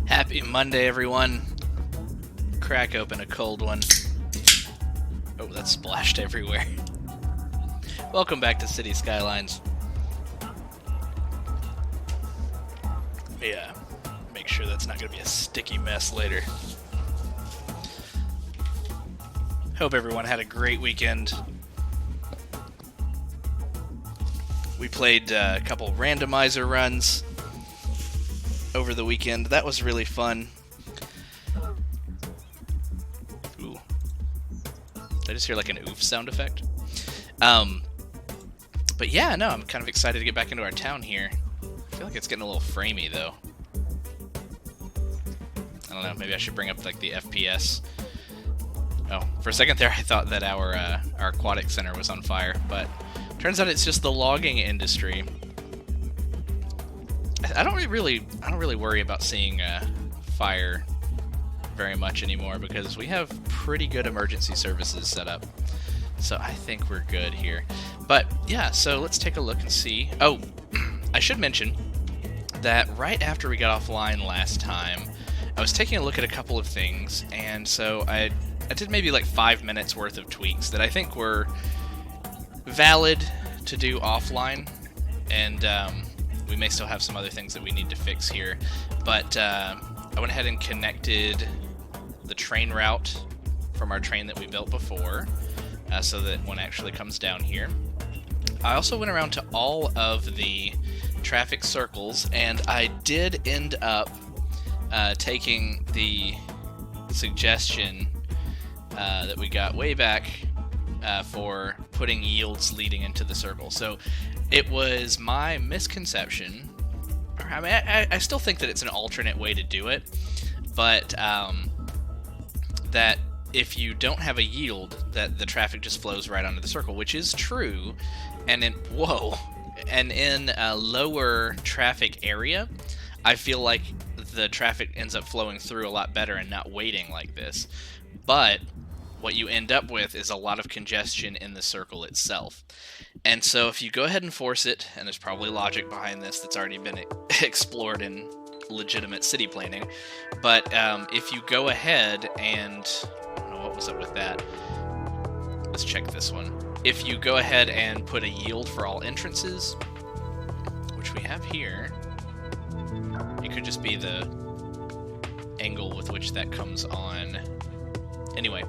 Happy Monday, everyone. Crack open a cold one. Oh, that splashed everywhere. Welcome back to City Skylines. Yeah, make sure that's not going to be a sticky mess later. Hope everyone had a great weekend. We played a couple randomizer runs over the weekend. That was really fun. Ooh. Did I just hear like an oof sound effect? But yeah, no, I'm kind of excited to get back into our town here. I feel like it's getting a little framey though. I don't know, maybe I should bring up like the FPS. Oh, for a second there I thought that our aquatic center was on fire, but turns out it's just the logging industry. I don't really worry about seeing fire very much anymore because we have pretty good emergency services set up. So I think we're good here. But yeah, so let's take a look and see. Oh, I should mention that right after we got offline last time, I was taking a look at a couple of things, and so I did maybe like 5 minutes worth of tweaks that I think were valid to do offline, and we may still have some other things that we need to fix here. But I went ahead and connected the train route from our train that we built before, so that one actually comes down here. I also went around to all of the traffic circles, and I did end up taking the suggestion that we got way back for putting yields leading into the circle. So it was my misconception. I mean, I still think that it's an alternate way to do it, but that if you don't have a yield, that the traffic just flows right onto the circle, which is true. And in a lower traffic area, I feel like the traffic ends up flowing through a lot better and not waiting like this. But what you end up with is a lot of congestion in the circle itself. And so if you go ahead and force it, and there's probably logic behind this that's already been explored in legitimate city planning, but if you go ahead and, I don't know what was up with that. Let's check this one. If you go ahead and put a yield for all entrances, which we have here, it could just be the angle with which that comes on. Anyway,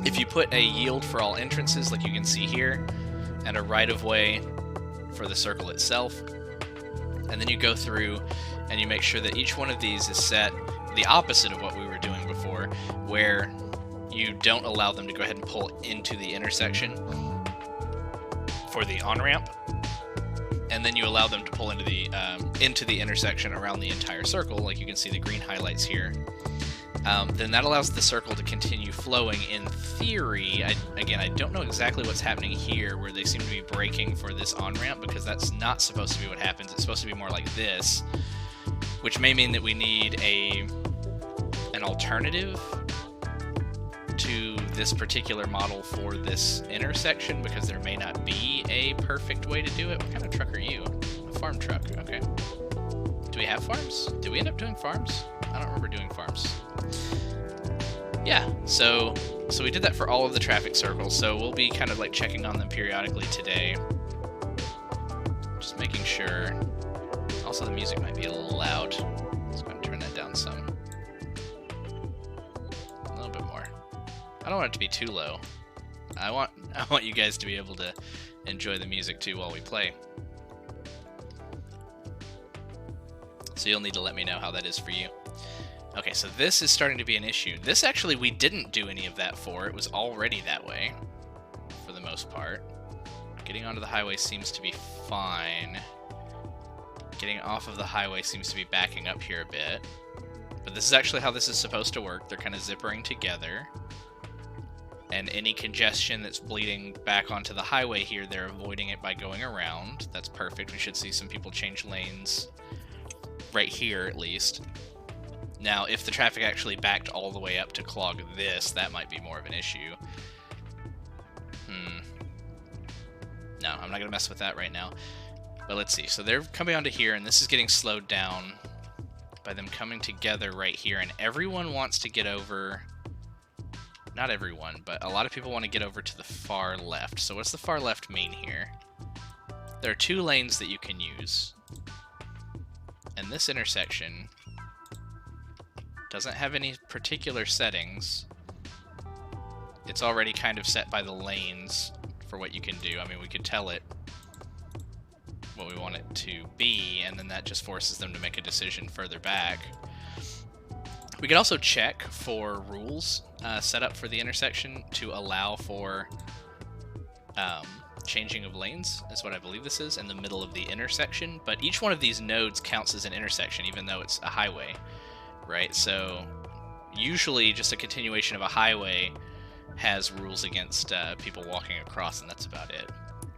if you put a yield for all entrances, like you can see here, and a right-of-way for the circle itself, and then you go through and you make sure that each one of these is set the opposite of what we were doing before, where you don't allow them to go ahead and pull into the intersection for the on-ramp, and then you allow them to pull into the intersection around the entire circle, like you can see the green highlights here. Then that allows the circle to continue flowing in theory. Again, I don't know exactly what's happening here, where they seem to be braking for this on-ramp, because that's not supposed to be what happens. It's supposed to be more like this, which may mean that we need an alternative to this particular model for this intersection, because there may not be a perfect way to do it. What kind of truck are you? A farm truck, okay. Do we have farms? Did we end up doing farms? I don't remember doing farms. Yeah, so we did that for all of the traffic circles, so we'll be kind of like checking on them periodically today. Just making sure. Also, the music might be a little loud. Let's go ahead and turn that down some. A little bit more. I don't want it to be too low. I want you guys to be able to enjoy the music too while we play. So you'll need to let me know how that is for you. Okay, so this is starting to be an issue. This actually, we didn't do any of that for. It was already that way, for the most part. Getting onto the highway seems to be fine. Getting off of the highway seems to be backing up here a bit. But this is actually how this is supposed to work. They're kind of zippering together. And any congestion that's bleeding back onto the highway here, they're avoiding it by going around. That's perfect. We should see some people change lanes right here, at least. Now, if the traffic actually backed all the way up to clog this, that might be more of an issue. No, I'm not going to mess with that right now. But let's see. So they're coming onto here, and this is getting slowed down by them coming together right here, and everyone wants to get over. Not everyone, but a lot of people want to get over to the far left. So what's the far left mean here? There are 2 lanes that you can use. And this intersection doesn't have any particular settings. It's already kind of set by the lanes for what you can do. I mean, we could tell it what we want it to be, and then that just forces them to make a decision further back. We could also check for rules set up for the intersection to allow for changing of lanes, is what I believe this is, in the middle of the intersection. But each one of these nodes counts as an intersection, even though it's a highway, right? So usually just a continuation of a highway has rules against people walking across, and that's about it.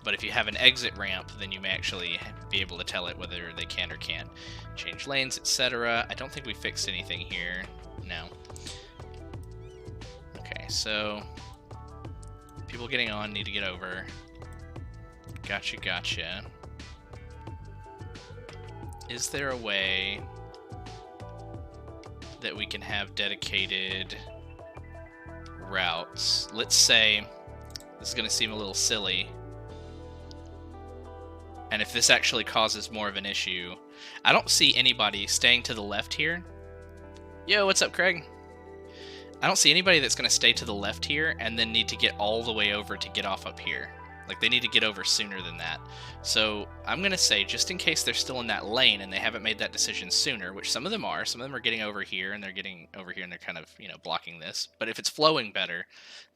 But if you have an exit ramp, then you may actually be able to tell it whether they can or can't change lanes, etc. I don't think we fixed anything here. No. Okay, so people getting on need to get over. Gotcha, gotcha. Is there a way that we can have dedicated routes? Let's say, this is going to seem a little silly, and if this actually causes more of an issue, I don't see anybody staying to the left here. Yo, what's up, Craig? I don't see anybody that's going to stay to the left here and then need to get all the way over to get off up here. Like, they need to get over sooner than that. So I'm going to say, just in case they're still in that lane and they haven't made that decision sooner, which some of them are getting over here, and they're getting over here and they're kind of, you know, blocking this. But if it's flowing better,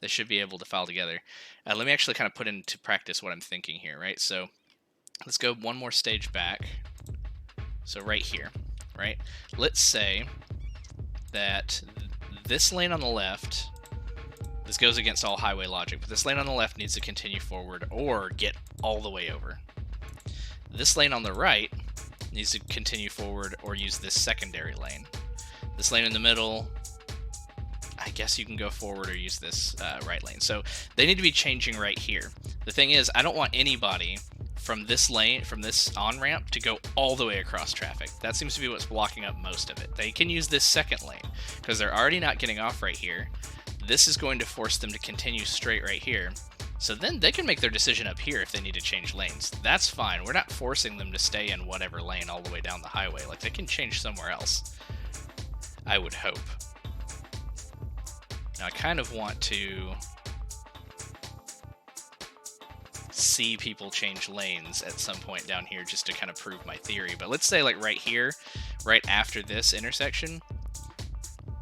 they should be able to file together. Let me actually kind of put into practice what I'm thinking here, right? So let's go one more stage back. So right here, right? Let's say that this lane on the left, this goes against all highway logic, but this lane on the left needs to continue forward or get all the way over. This lane on the right needs to continue forward or use this secondary lane. This lane in the middle, I guess you can go forward or use this right lane. So they need to be changing right here. The thing is, I don't want anybody from this lane, from this on-ramp, to go all the way across traffic. That seems to be what's blocking up most of it. They can use this second lane, because they're already not getting off right here. This is going to force them to continue straight right here. So then they can make their decision up here if they need to change lanes. That's fine. We're not forcing them to stay in whatever lane all the way down the highway. Like, they can change somewhere else, I would hope. Now, I kind of want to see people change lanes at some point down here just to kind of prove my theory. But let's say, like, right here, right after this intersection,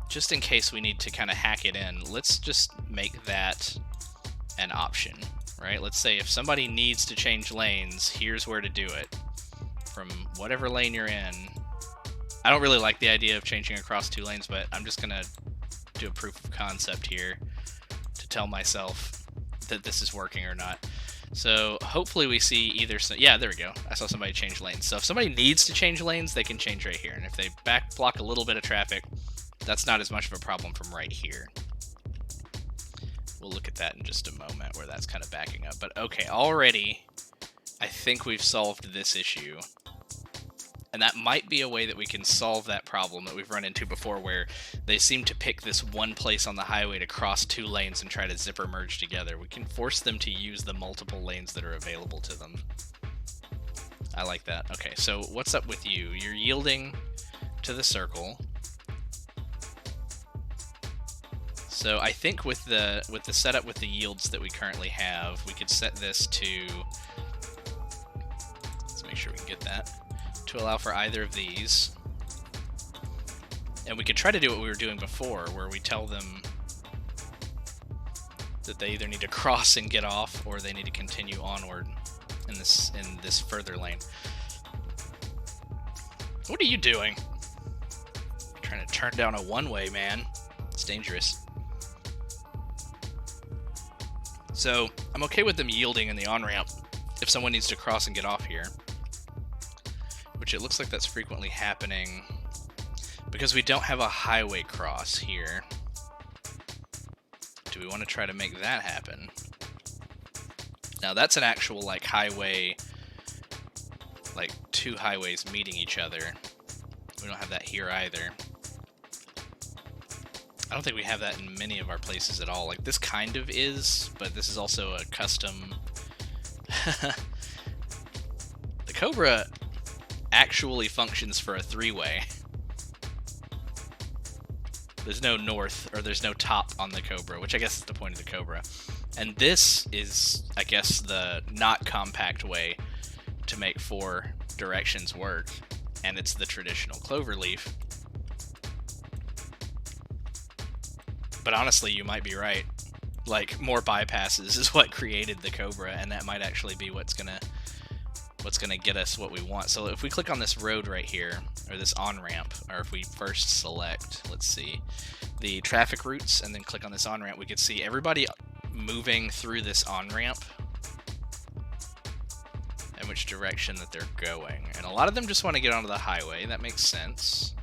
just in case we need to kind of hack it in, let's just make that an option, right? Let's say if somebody needs to change lanes, here's where to do it. From whatever lane you're in. I don't really like the idea of changing across 2 lanes, but I'm just gonna do a proof of concept here to tell myself that this is working or not. So hopefully we see either, yeah, there we go. I saw somebody change lanes. So if somebody needs to change lanes, they can change right here. And if they back block a little bit of traffic, that's not as much of a problem from right here. We'll look at that in just a moment where that's kind of backing up. But okay, already I think we've solved this issue. And that might be a way that we can solve that problem that we've run into before, where they seem to pick this one place on the highway to cross 2 lanes and try to zipper merge together. We can force them to use the multiple lanes that are available to them. I like that. Okay, so what's up with you? You're yielding to the circle. So I think with the setup with the yields that we currently have, we could set this to, let's make sure we can get that, to allow for either of these. And we could try to do what we were doing before, where we tell them that they either need to cross and get off, or they need to continue onward in this further lane. What are you doing? Trying to turn down a one-way, man. It's dangerous. So I'm okay with them yielding in the on-ramp if someone needs to cross and get off here, which it looks like that's frequently happening because we don't have a highway cross here. Do we want to try to make that happen? Now that's an actual, like, highway, like 2 highways meeting each other, We don't have that here either. I don't think we have that in many of our places at all. Like, this kind of is, but this is also a custom... The Cobra actually functions for a three-way. There's no north, or there's no top on the Cobra, which I guess is the point of the Cobra. And this is, I guess, the not compact way to make 4 directions work, and it's the traditional cloverleaf. But honestly, you might be right. Like, more bypasses is what created the Cobra, and that might actually be what's gonna get us what we want. So if we click on this road right here, or this on-ramp, or if we first select, let's see, the traffic routes, and then click on this on-ramp, we could see everybody moving through this on-ramp and which direction that they're going. And a lot of them just want to get onto the highway. That makes sense.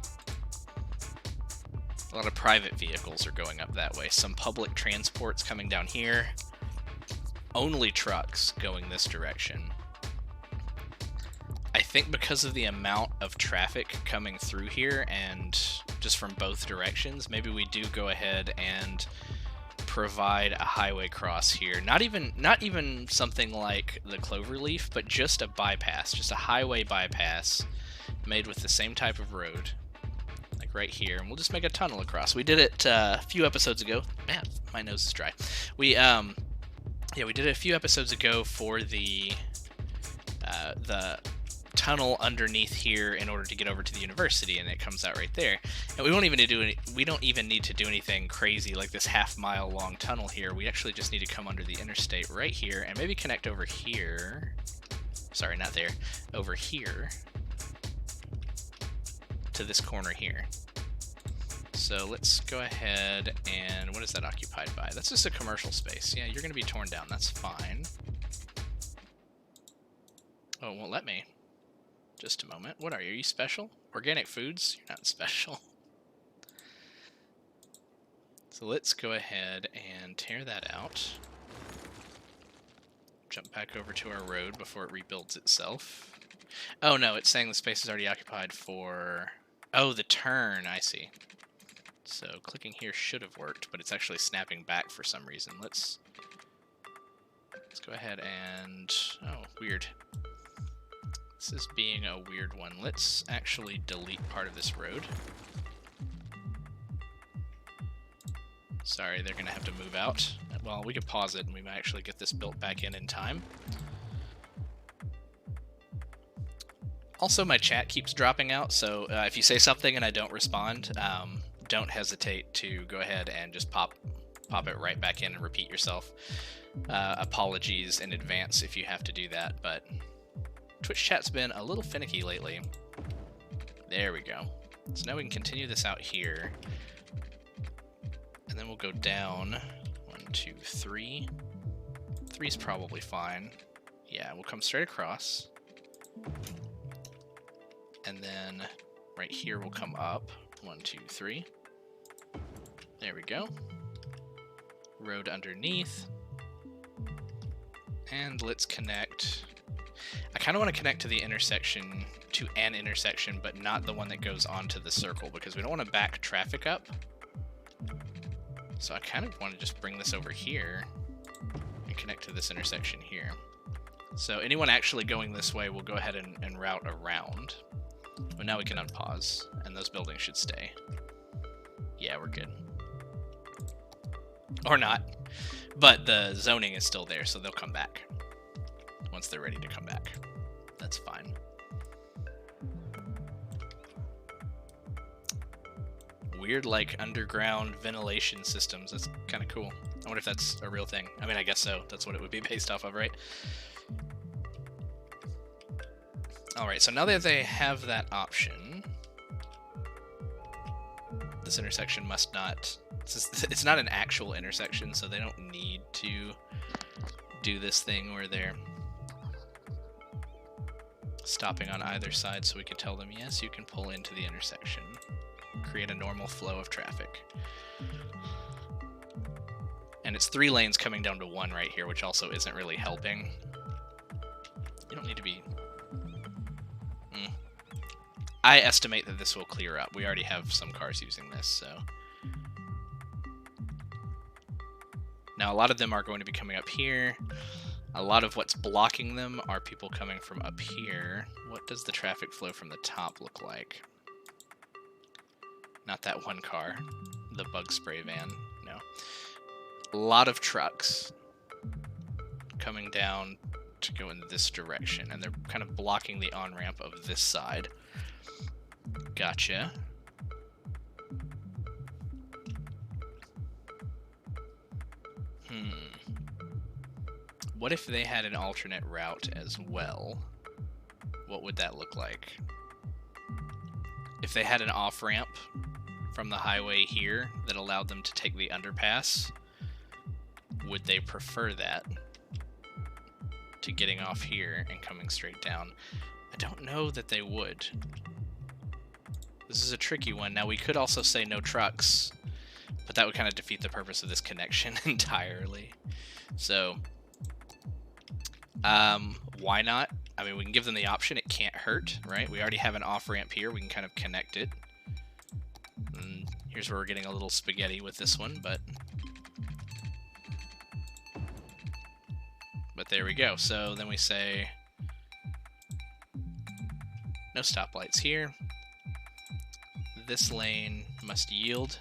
A lot of private vehicles are going up that way. Some public transport's coming down here. Only trucks going this direction. I think because of the amount of traffic coming through here and just from both directions, maybe we do go ahead and provide a highway cross here. Not even something like the Cloverleaf, but just a bypass, just a highway bypass made with the same type of road, like right here, and we'll just make a tunnel across. We did it a few episodes ago. Man, my nose is dry. We did it a few episodes ago for the tunnel underneath here in order to get over to the university, and it comes out right there. And we don't even need to do anything crazy like this half-mile long tunnel here. We actually just need to come under the interstate right here and maybe connect over here. Sorry, not there. Over here to this corner here. So let's go ahead and... what is that occupied by? That's just a commercial space. Yeah, you're going to be torn down. That's fine. Oh, it won't let me. Just a moment. What are you? Are you special? Organic foods? You're not special. So let's go ahead and tear that out. Jump back over to our road before it rebuilds itself. Oh no, it's saying the space is already occupied for... oh, the turn. I see. So clicking here should have worked, but it's actually snapping back for some reason. Let's go ahead and... oh, weird. This is being a weird one. Let's actually delete part of this road. Sorry, they're going to have to move out. Well, we could pause it and we might actually get this built back in time. Also, my chat keeps dropping out, so if you say something and I don't respond, don't hesitate to go ahead and just pop it right back in and repeat yourself. Apologies in advance if you have to do that, but... Twitch chat's been a little finicky lately. There we go. So now we can continue this out here. And then we'll go down. 1, 2, 3. 3's probably fine. Yeah, we'll come straight across. And then right here we'll come up. 1, 2, 3. There we go. Road underneath. And let's connect... I kind of want to connect to the intersection, to an intersection, but not the one that goes onto the circle, because we don't want to back traffic up. So I kind of want to just bring this over here and connect to this intersection here. So anyone actually going this way will go ahead and route around. But now we can unpause, and those buildings should stay. Yeah, we're good. Or not. But the zoning is still there, so they'll come back. Once they're ready to come back. That's fine. Weird, like, underground ventilation systems. That's kind of cool. I wonder if that's a real thing. I mean, I guess so. That's what it would be based off of, right? Alright, so now that they have that option, this intersection must not... it's not an actual intersection, so they don't need to do this thing where they're stopping on either side, so we could tell them, yes, you can pull into the intersection. Create a normal flow of traffic. And it's 3 lanes coming down to 1 right here, which also isn't really helping. You don't need to be... I estimate that this will clear up. We already have some cars using this, so... Now, a lot of them are going to be coming up here. A lot of what's blocking them are people coming from up here. What does the traffic flow from the top look like? Not that one car. The bug spray van. No. A lot of trucks coming down to go in this direction, and they're kind of blocking the on-ramp of this side. Gotcha. What if they had an alternate route as well? What would that look like? If they had an off-ramp from the highway here that allowed them to take the underpass, would they prefer that to getting off here and coming straight down? I don't know that they would. This is a tricky one. Now, we could also say no trucks, but that would kind of defeat the purpose of this connection entirely. So, why not? I mean, we can give them the option. It can't hurt, right? We already have an off-ramp here. We can kind of connect it. And here's where we're getting a little spaghetti with this one, but there we go. So then we say no stoplights here. This lane must yield.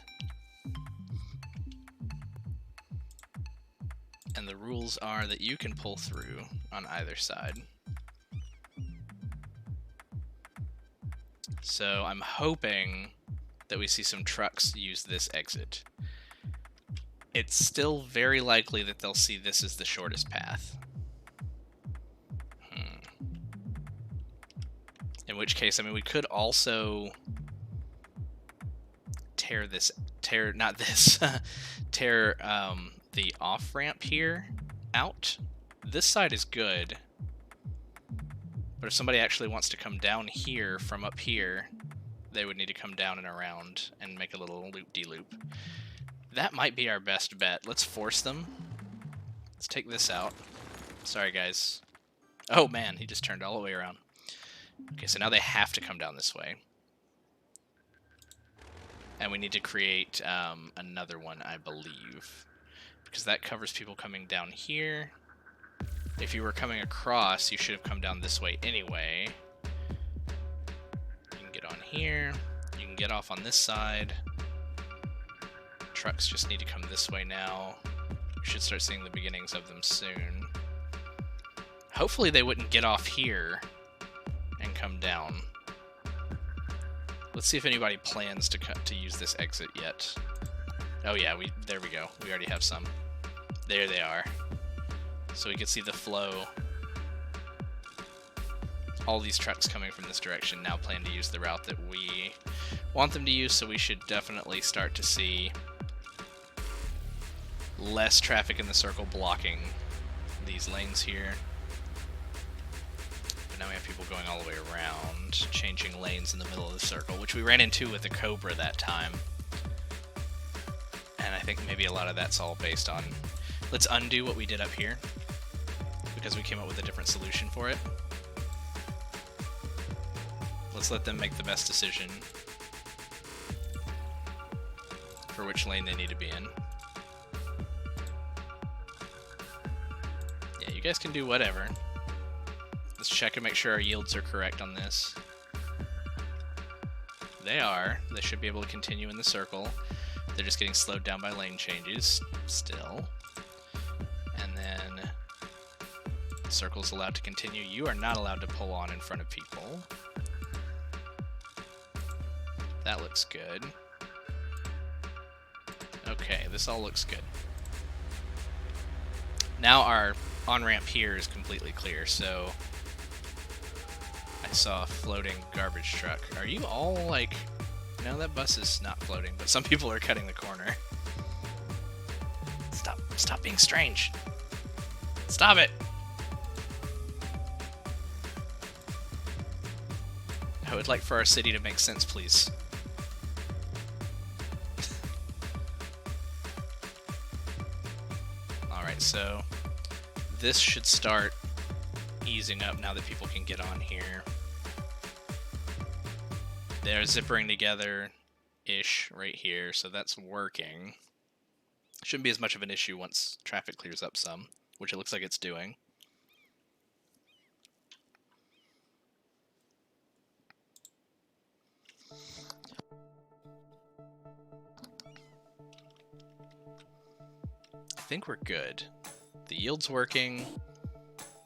And the rules are that you can pull through on either side. So I'm hoping that we see some trucks use this exit. It's still very likely that they'll see this as the shortest path. In which case, I mean, we could also tear the off-ramp here out. This side is good, but if somebody actually wants to come down here from up here, they would need to come down and around and make a little loop-de-loop. That might be our best bet. Let's force them. Let's take this out. Sorry, guys. Oh, man, he just turned all the way around. Okay, so now they have to come down this way. And we need to create another one, I believe, because that covers people coming down here. If you were coming across, you should have come down this way anyway. You can get on here. You can get off on this side. Trucks just need to come this way now. We should start seeing the beginnings of them soon. Hopefully they wouldn't get off here and come down. Let's see if anybody plans to use this exit yet. Oh yeah, there we go. We already have some. There they are. So we can see the flow. All these trucks coming from this direction now plan to use the route that we want them to use, so we should definitely start to see less traffic in the circle blocking these lanes here. Now we have people going all the way around, changing lanes in the middle of the circle, which we ran into with the Cobra that time. And I think maybe a lot of that's all based on... Let's undo what we did up here, because we came up with a different solution for it. Let's let them make the best decision for which lane they need to be in. Yeah, you guys can do whatever. Let's check and make sure our yields are correct on this. They are. They should be able to continue in the circle. They're just getting slowed down by lane changes still. And then the circle's allowed to continue. You are not allowed to pull on in front of people. That looks good. Okay, this all looks good. Now our on-ramp here is completely clear, so... I saw a floating garbage truck. Are you all like... No, that bus is not floating, but some people are cutting the corner. Stop being strange. Stop it! I would like for our city to make sense, please. Alright, so this should start easing up now that people can get on here. They're zippering together-ish right here, so that's working. Shouldn't be as much of an issue once traffic clears up some, which it looks like it's doing. I think we're good. The yield's working,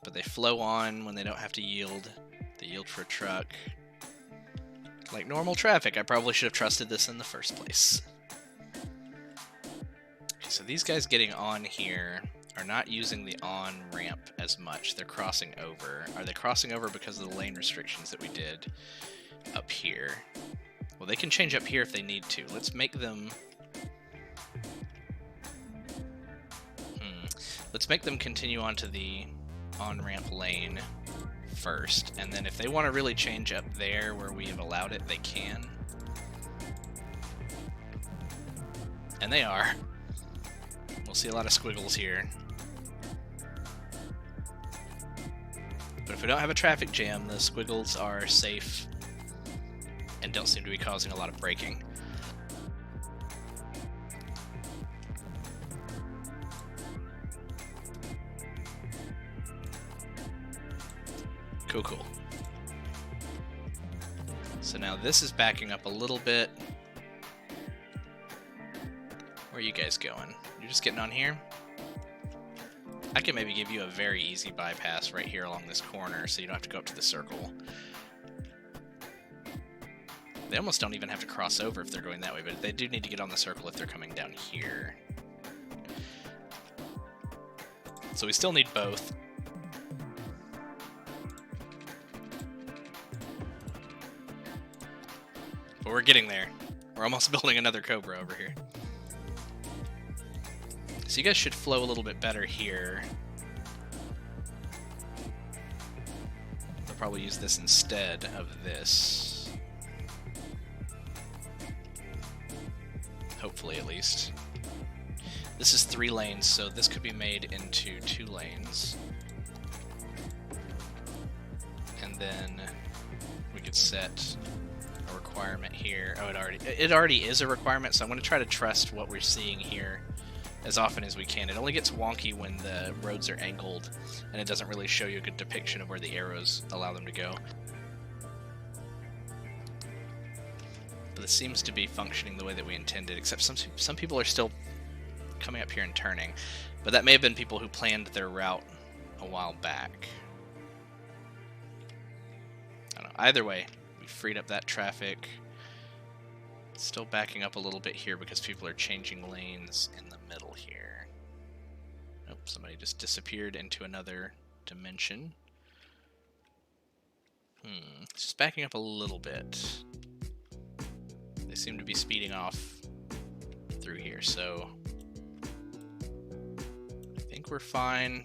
but they flow on when they don't have to yield. They yield for a truck. Like normal traffic, I probably should have trusted this in the first place. Okay, so these guys getting on here are not using the on-ramp as much. They're crossing over. Are they crossing over because of the lane restrictions that we did up here? Well, they can change up here if they need to. Let's make them... Let's make them continue onto the on-ramp lane first, and then if they want to really change up there where we have allowed it, they can. And they are. We'll see a lot of squiggles here. But if we don't have a traffic jam, the squiggles are safe and don't seem to be causing a lot of braking. Cool. So now this is backing up a little bit. Where are you guys going? You're just getting on here? I can maybe give you a very easy bypass right here along this corner so you don't have to go up to the circle. They almost don't even have to cross over if they're going that way, but they do need to get on the circle if they're coming down here. So we still need both. But we're getting there. We're almost building another Cobra over here. So you guys should flow a little bit better here. I'll probably use this instead of this. Hopefully, at least. This is 3 lanes, so this could be made into 2 lanes. And then we could set a requirement here. Oh, it already is a requirement, so I'm going to try to trust what we're seeing here as often as we can. It only gets wonky when the roads are angled, and it doesn't really show you a good depiction of where the arrows allow them to go. But this seems to be functioning the way that we intended, except some people are still coming up here and turning. But that may have been people who planned their route a while back. I don't know. Either way, we freed up that traffic. Still backing up a little bit here because people are changing lanes in the middle here. Oh, somebody just disappeared into another dimension. Just backing up a little bit. They seem to be speeding off through here, so I think we're fine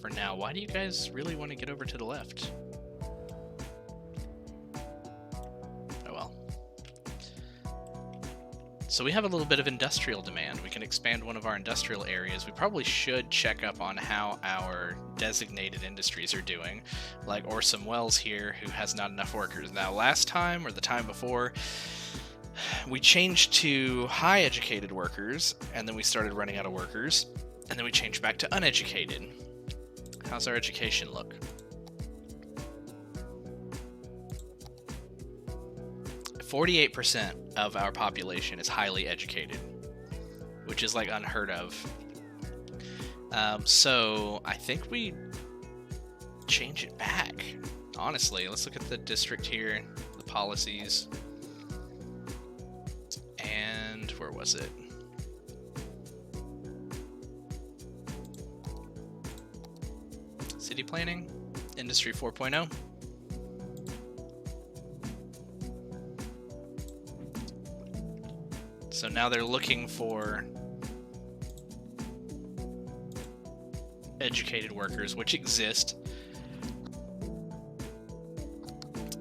for now. Why do you guys really want to get over to the left? So we have a little bit of industrial demand. We can expand one of our industrial areas. We probably should check up on how our designated industries are doing, like Orson Welles here, who has not enough workers. Now, last time, or the time before, we changed to high educated workers, and then we started running out of workers, and then we changed back to uneducated. How's our education look? 48% of our population is highly educated, which is like unheard of. So I think we change it back. Honestly, let's look at the district here, the policies, and where was it? City planning, industry 4.0. So now they're looking for educated workers, which exist.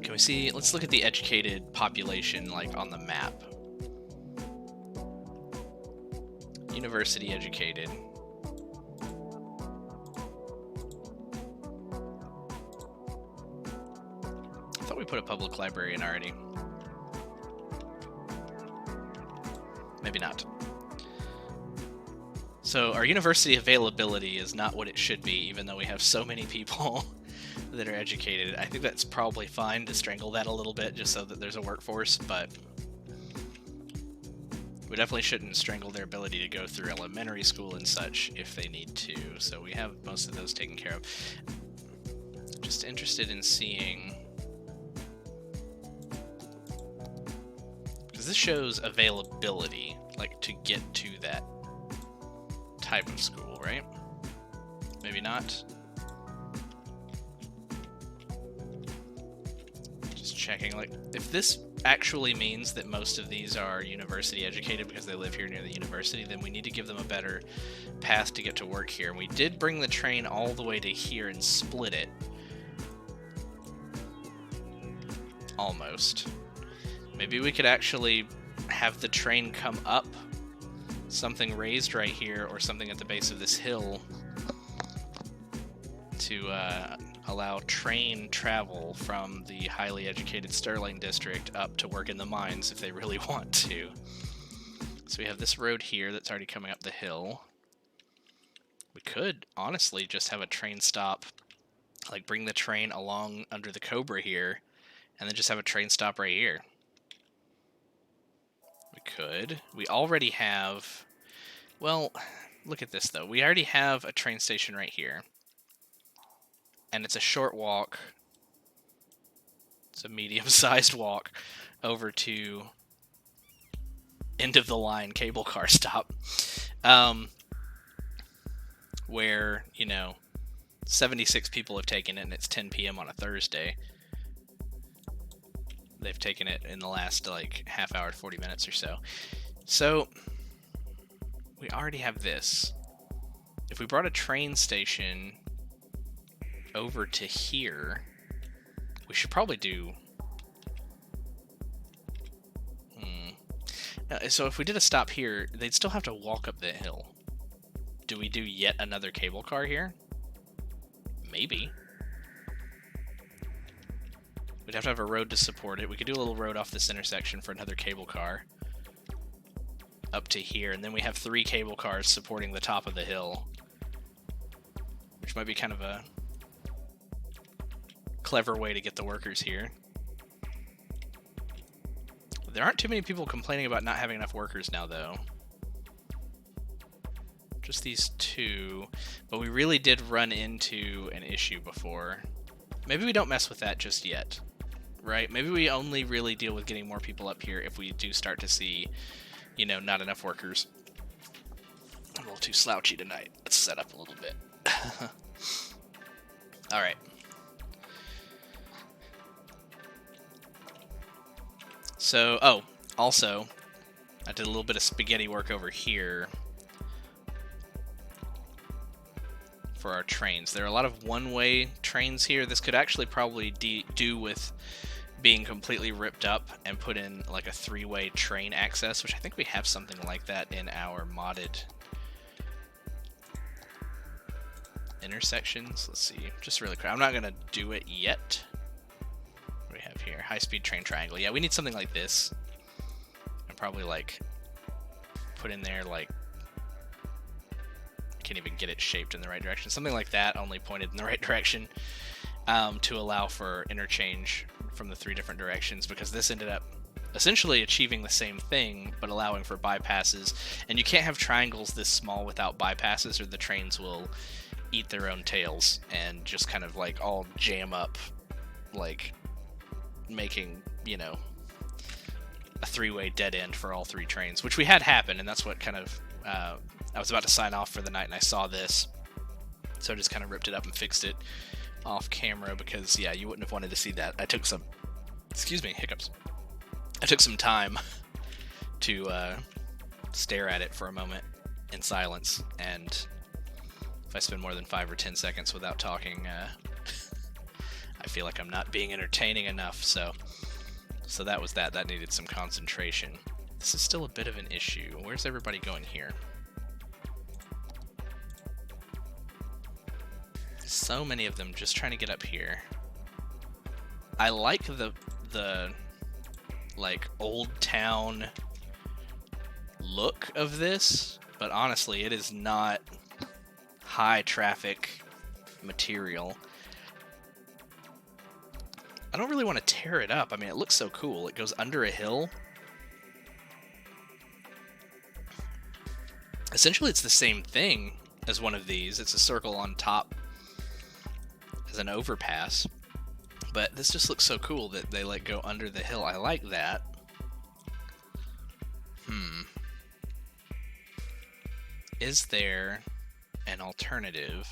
Can we see? Let's look at the educated population, like on the map. University educated. I thought thought we put a public library in already. Maybe not. So our university availability is not what it should be, even though we have so many people that are educated. I think that's probably fine to strangle that a little bit just so that there's a workforce, but we definitely shouldn't strangle their ability to go through elementary school and such if they need to. So we have most of those taken care of. Just interested in seeing, because this shows availability, like to get to that type of school, right? Maybe not. Just checking, like, if this actually means that most of these are university educated because they live here near the university, then we need to give them a better path to get to work here. And we did bring the train all the way to here and split it. Almost. Maybe we could actually have the train come up, something raised right here, or something at the base of this hill to allow train travel from the highly educated Sterling district up to work in the mines if they really want to. So we have this road here that's already coming up the hill. We could honestly just have a train stop, like bring the train along under the Cobra here, and then just have a train stop right here. We could. We already have... Well, look at this, though. We already have a train station right here. And it's a short walk. It's a medium-sized walk over to end-of-the-line cable car stop. Where, you know, 76 people have taken it, and it's 10 p.m. on a Thursday. They've taken it in the last, like, half hour to 40 minutes or so. So, we already have this. If we brought a train station over to here, we should probably do... So if we did a stop here, they'd still have to walk up the hill. Do we do yet another cable car here? Maybe. We'd have to have a road to support it. We could do a little road off this intersection for another cable car up to here, and then we have 3 cable cars supporting the top of the hill, which might be kind of a clever way to get the workers here. There aren't too many people complaining about not having enough workers now, though. Just these 2, but we really did run into an issue before. Maybe we don't mess with that just yet, right? Maybe we only really deal with getting more people up here if we do start to see, you know, not enough workers. I'm a little too slouchy tonight. Let's set up a little bit. All right. So, oh, also, I did a little bit of spaghetti work over here for our trains. There are a lot of one-way trains here. This could actually probably do with being completely ripped up and put in like a 3-way train access, which I think we have something like that in our modded intersections. Let's see, just really quick. I'm not gonna do it yet. What do we have here? High-speed train triangle. Yeah, we need something like this, and probably like put in there like, I can't even get it shaped in the right direction. Something like that, only pointed in the right direction, to allow for interchange from the 3 different directions, because this ended up essentially achieving the same thing but allowing for bypasses. And you can't have triangles this small without bypasses, or the trains will eat their own tails and just kind of like all jam up, like making, you know, a 3-way dead end for all 3 trains, which we had happen. And that's what kind of I was about to sign off for the night and I saw this, so I just kind of ripped it up and fixed it off camera, because yeah, you wouldn't have wanted to see that. I took some, excuse me, hiccups. I took some time to stare at it for a moment in silence, and if I spend more than 5 or 10 seconds without talking, I feel like I'm not being entertaining enough. So that was that. That needed some concentration. This is still a bit of an issue. Where's everybody going here? So many of them just trying to get up here. I like the like old town look of this, but honestly, it is not high traffic material. I don't really want to tear it up. I mean, it looks so cool. It goes under a hill. Essentially, it's the same thing as one of these. It's a circle on top as an overpass. But this just looks so cool that they like go under the hill. I like that. Is there an alternative?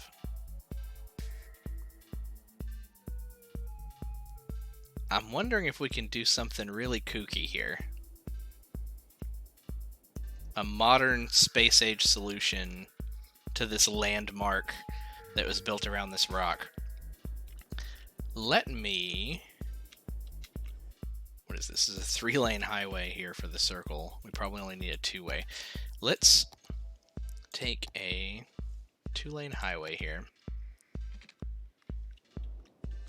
I'm wondering if we can do something really kooky here. A modern space age solution to this landmark that was built around this rock. Let me... What is this? This is a 3-lane highway here for the circle. We probably only need a 2-way. Let's take a 2-lane highway here.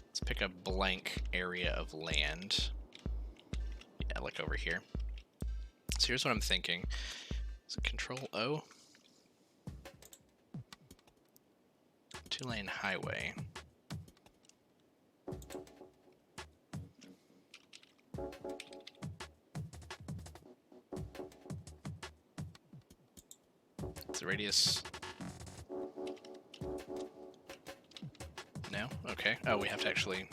Let's pick a blank area of land. Yeah, like over here. So here's what I'm thinking. Is it Control O? 2-lane highway. Is the radius... No? Okay. Oh, we have to actually...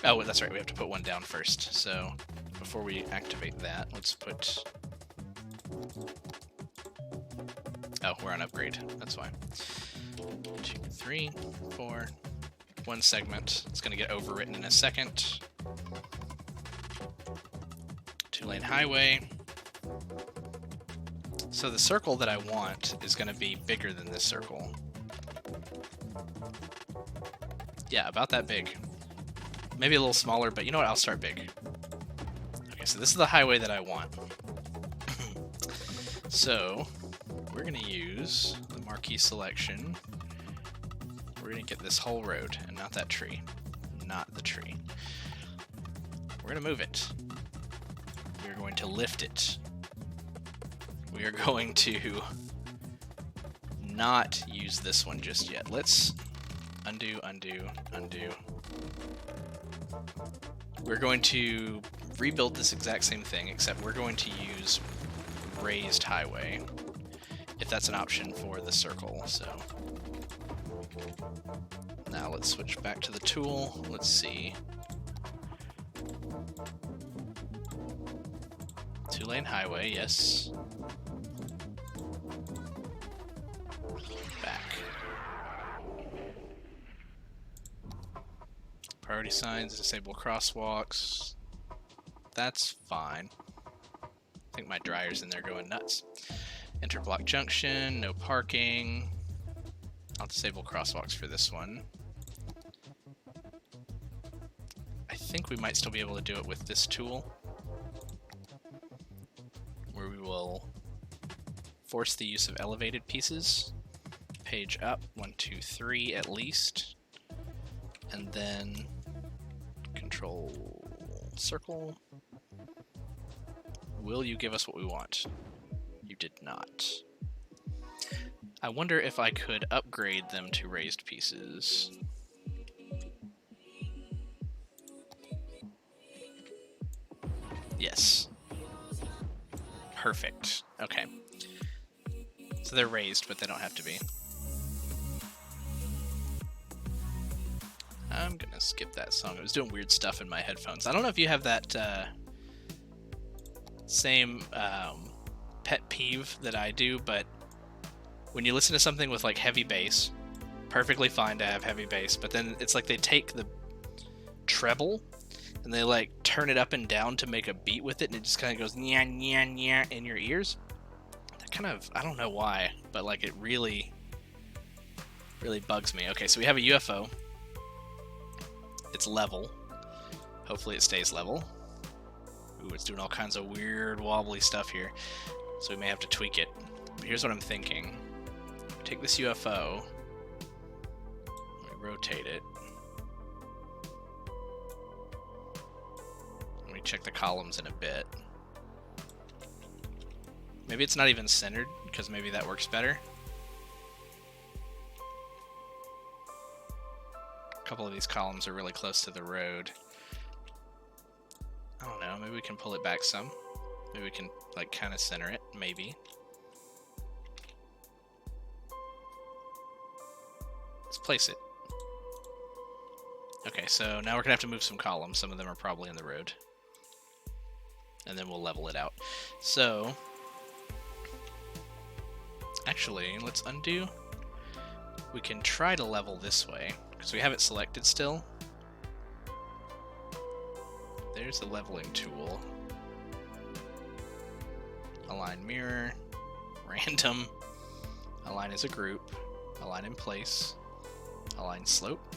Oh, that's right. We have to put one down first. So, before we activate that, let's put... Oh, we're on upgrade. That's why. 2, 3, 4. One segment. It's going to get overwritten in a second. 2-lane highway. So the circle that I want is going to be bigger than this circle. Yeah, about that big. Maybe a little smaller, but you know what? I'll start big. Okay, so this is the highway that I want. So, we're going to use the marquee selection. We're going to get this whole road, and not that tree. Not the tree. We're going to move it. We're going to lift it. We are going to not use this one just yet. Let's undo, undo, undo. We're going to rebuild this exact same thing, except we're going to use raised highway, if that's an option for the circle. So now let's switch back to the tool. Let's see. 2-lane highway, yes. Back. Priority signs, disable crosswalks. That's fine. I think my dryer's in there going nuts. Enter block junction, no parking. I'll disable crosswalks for this one. I think we might still be able to do it with this tool, where we will force the use of elevated pieces. Page up, 1, 2, 3 at least. And then control circle. Will you give us what we want? You did not. I wonder if I could upgrade them to raised pieces. Yes. Perfect. Okay. So they're raised, but they don't have to be. I'm gonna skip that song. It was doing weird stuff in my headphones. I don't know if you have that same pet peeve that I do, but when you listen to something with like heavy bass, perfectly fine to have heavy bass, but then it's like they take the treble and they like turn it up and down to make a beat with it, and it just kind of goes nya nya nya in your ears. That kind of, I don't know why, but like it really bugs me. Okay, so we have a UFO. It's level. Hopefully it stays level. Ooh, it's doing all kinds of weird wobbly stuff here, so we may have to tweak it. But here's what I'm thinking. Take this UFO, we rotate it. check the columns in a bit. Maybe it's not even centered, because maybe that works better. A couple of these columns are really close to the road. I don't know, maybe we can pull it back some. Maybe we can, like, kind of center it, maybe. Let's place it. Okay, so now we're gonna have to move some columns. Some of them are probably in the road. And then we'll level it out. So, actually, let's undo. We can try to level this way, because we have it selected still. There's the leveling tool. Align mirror, random, align as a group, align in place, align slope,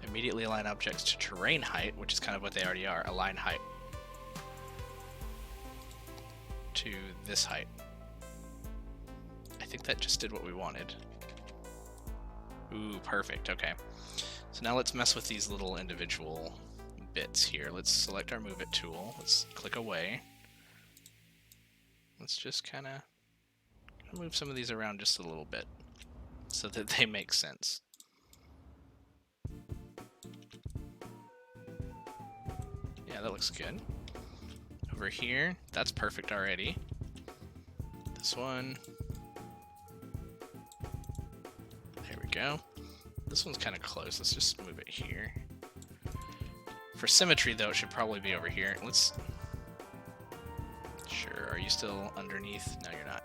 immediately align objects to terrain height, which is kind of what they already are, align height to this height. I think that just did what we wanted. Ooh, perfect, okay. So now let's mess with these little individual bits here. Let's select our move it tool, let's click away. Let's just kind of move some of these around just a little bit so that they make sense. Yeah, that looks good. Over here, that's perfect already. This one. There we go. This one's kind of close. Let's just move it here. For symmetry, though, it should probably be over here. Let's... Sure, are you still underneath? No, you're not.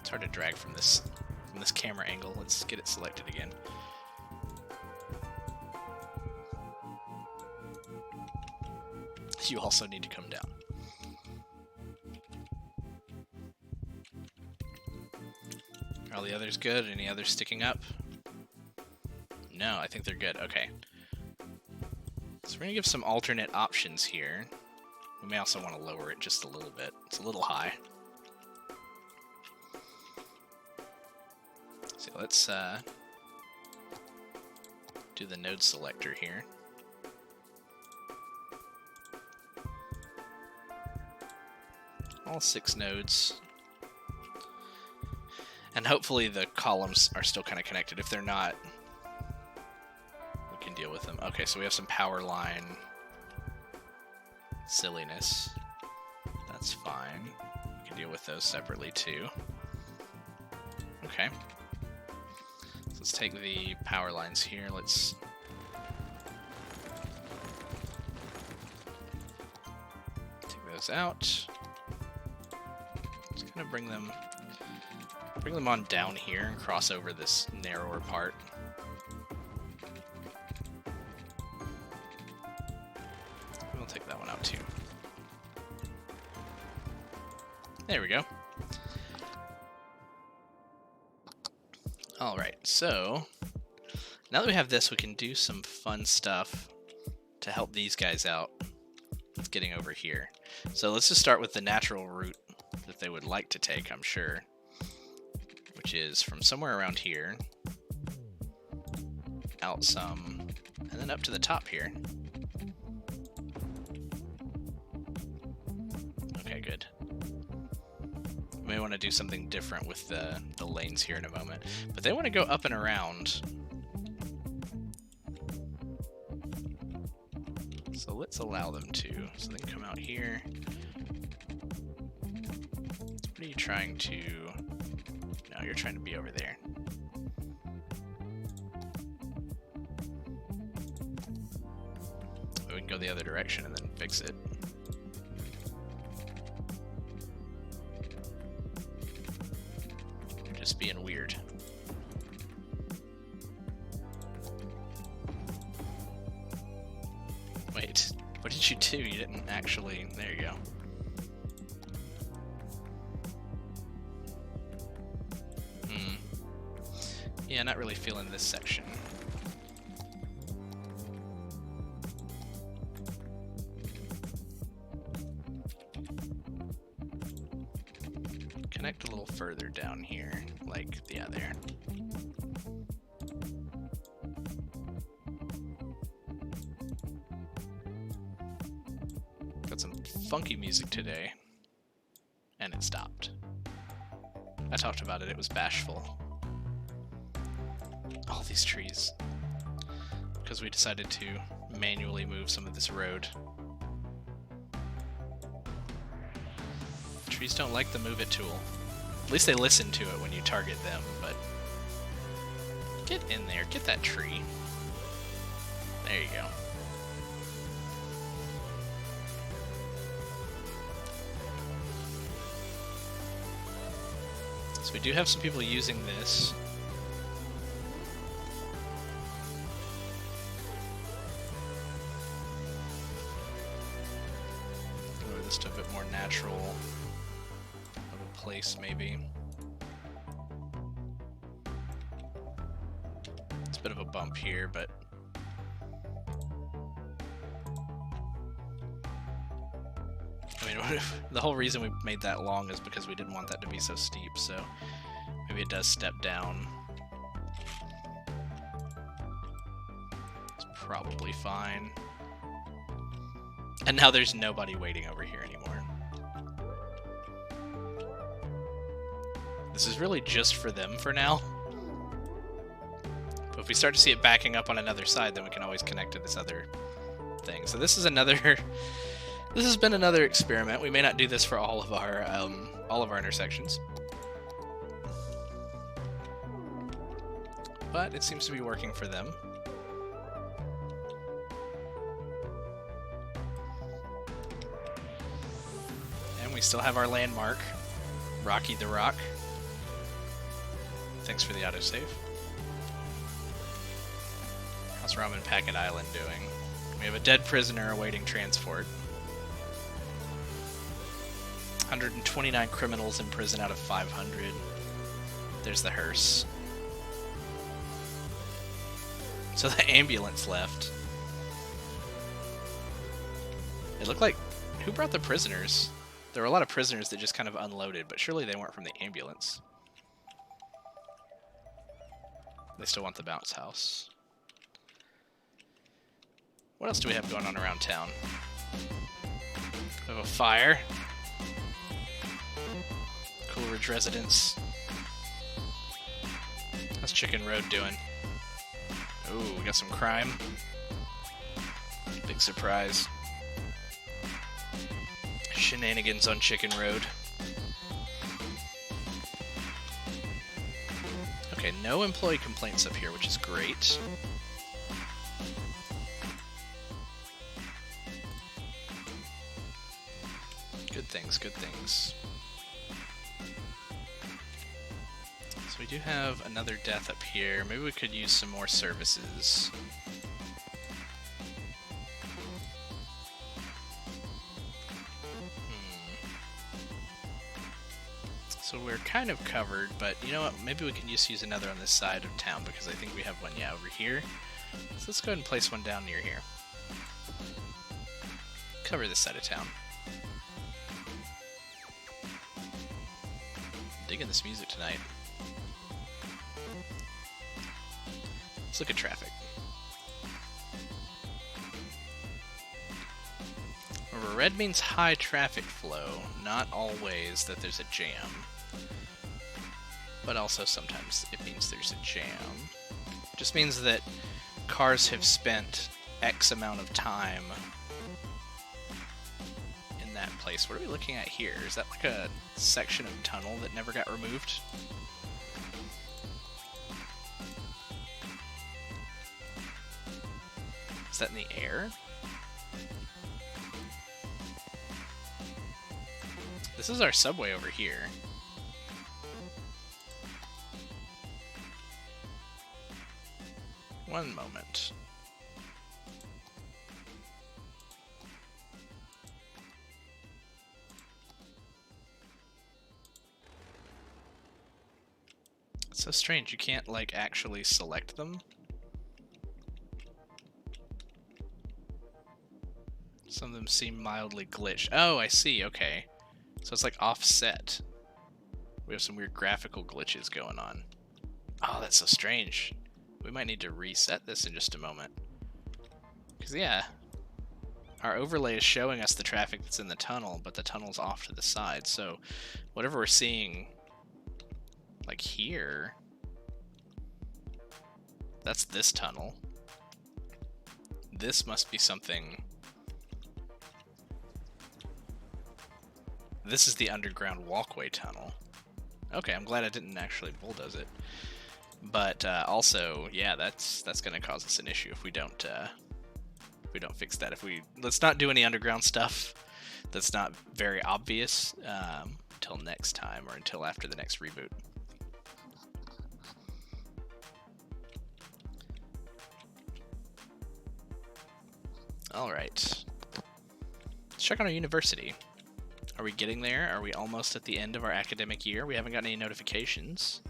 It's hard to drag from this camera angle. Let's get it selected again. You also need to come down. Are all the others good? Any others sticking up? No, I think they're good. Okay. So we're going to give some alternate options here. We may also want to lower it just a little bit. It's a little high. So let's do the node selector here. All 6 nodes. And hopefully the columns are still kind of connected. If they're not, we can deal with them. Okay, so we have some power line silliness. That's fine. We can deal with those separately too. Okay. So let's take the power lines here. Let's take those out. Just kind of bring them on down here and cross over this narrower part. We'll take that one out too. There we go. Alright, so now that we have this, we can do some fun stuff to help these guys out with getting over here. So let's just start with the natural route that they would like to take, I'm sure, which is from somewhere around here, out some, and then up to the top here. Okay, good. We may want to do something different with the lanes here in a moment, but they want to go up and around. So let's allow them to. So they can come out here. What are you trying to... No, you're trying to be over there. We can go the other direction and then fix it. You're just being weird. Wait, what did you do? You didn't actually... There you go. Yeah, not really feeling this section. Connect a little further down here, like, yeah, there. put some funky music today. And it stopped. I talked about it, it was bashful. All these trees. Because we decided to manually move some of this road. Trees don't like the move it tool. At least they listen to it when you target them, but... Get in there, get that tree. There you go. So we do have some people using this. Lower this to a bit more natural of a place, maybe. It's a bit of a bump here, but I mean, the whole reason we made that long is because we didn't want that to be so steep, so maybe it does step down. It's probably fine. And now there's nobody waiting over here anymore. This is really just for them for now. But if we start to see it backing up on another side, then we can always connect to this other thing. So this is another... This has been another experiment. We may not do this for all of our intersections, but it seems to be working for them. And we still have our landmark, Rocky the Rock. Thanks for the autosave. How's Ramen Packet Island doing? We have a dead prisoner awaiting transport. 129 criminals in prison out of 500. There's the hearse. So the ambulance left. It looked like... Who brought the prisoners? There were a lot of prisoners that just kind of unloaded, but surely they weren't from the ambulance. They still want the bounce house. What else do we have going on around town? We have a fire. Coolridge residence. How's Chicken Road doing? Ooh, we got some crime. Big surprise. Shenanigans on Chicken Road. Okay, no employee complaints up here, which is great. Good things, good things. So we do have another death up here. Maybe we could use some more services. So we're kind of covered, but you know what? Maybe we can just use another on this side of town because I think we have one, yeah, over here. So let's go ahead and place one down near here. Cover this side of town. Digging this music tonight. Let's look at traffic. Remember, red means high traffic flow, not always that there's a jam. But also sometimes it means there's a jam. Just means that cars have spent X amount of time in that place. What are we looking at here? Is that like a section of tunnel that never got removed? Is that in the air? This is our subway over here. One moment. It's so strange, you can't, like, actually select them. Some of them seem mildly glitched. Oh, I see, okay. So it's like offset. We have some weird graphical glitches going on. Oh, that's so strange. We might need to reset this in just a moment. Because, yeah, our overlay is showing us the traffic that's in the tunnel, but the tunnel's off to the side. So whatever we're seeing, like here, that's this tunnel. This must be something. This is the underground walkway tunnel. Okay, I'm glad I didn't actually bulldoze it. But also, yeah, that's going to cause us an issue if we don't fix that. Let's not do any underground stuff that's not very obvious until next time or until after the next reboot. All right. Let's check on our university. Are we getting there? Are we almost at the end of our academic year? We haven't got any notifications.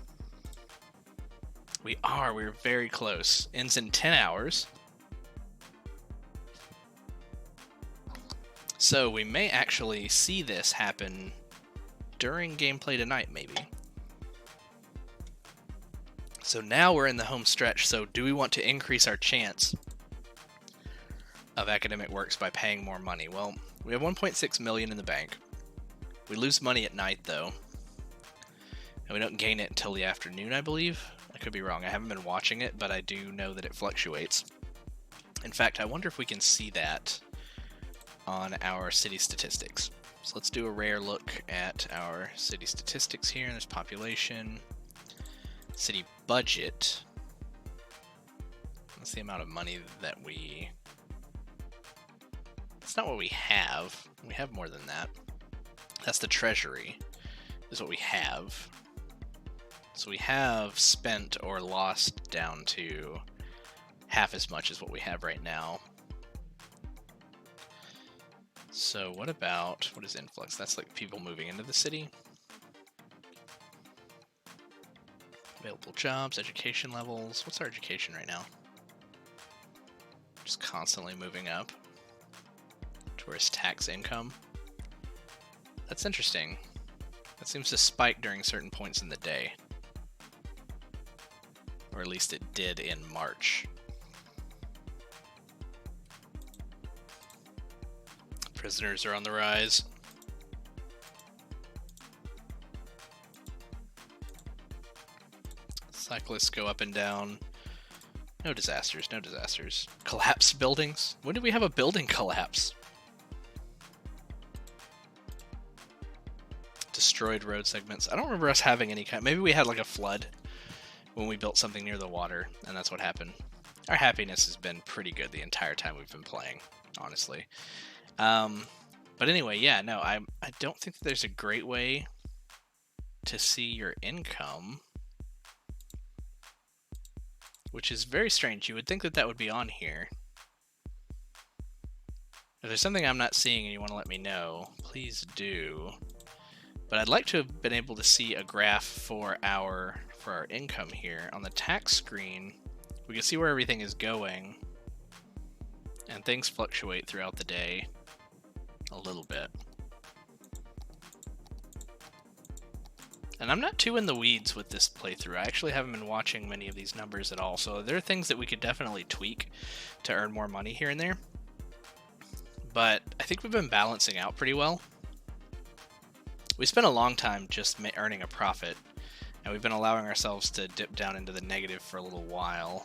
We are. We're very close. Ends in 10 hours. So we may actually see this happen during gameplay tonight, maybe. So now we're in the home stretch. So do we want to increase our chance of academic works by paying more money? Well, we have 1.6 million in the bank. We lose money at night, though. And we don't gain it until the afternoon, I believe. I could be wrong. I haven't been watching it, but I do know that it fluctuates. In fact, I wonder if we can see that on our city statistics. So let's do a rare look at our city statistics here. There's population, city budget. That's the amount of money that we... That's not what we have. We have more than that. That's the treasury, is what we have. So we have spent or lost down to half as much as what we have right now. So what is influx? That's like people moving into the city. Available jobs, education levels. What's our education right now? Just constantly moving up. Tourist tax income. That's interesting. That seems to spike during certain points in the day. Or at least it did in March. Prisoners are on the rise. Cyclists go up and down. No disasters, no disasters. Collapsed buildings? When did we have a building collapse? Destroyed road segments. I don't remember us having any kind... Maybe we had like a flood when we built something near the water, and that's what happened. Our happiness has been pretty good the entire time we've been playing, honestly. But anyway, yeah, no, I don't think that there's a great way to see your income, which is very strange. You would think that that would be on here. If there's something I'm not seeing and you want to let me know, please do. But I'd like to have been able to see a graph for our income here. On the tax screen, we can see where everything is going, and things fluctuate throughout the day a little bit. And I'm not too in the weeds with this playthrough. I actually haven't been watching many of these numbers at all, so there are things that we could definitely tweak to earn more money here and there. But I think we've been balancing out pretty well. We spent a long time just earning a profit, and we've been allowing ourselves to dip down into the negative for a little while.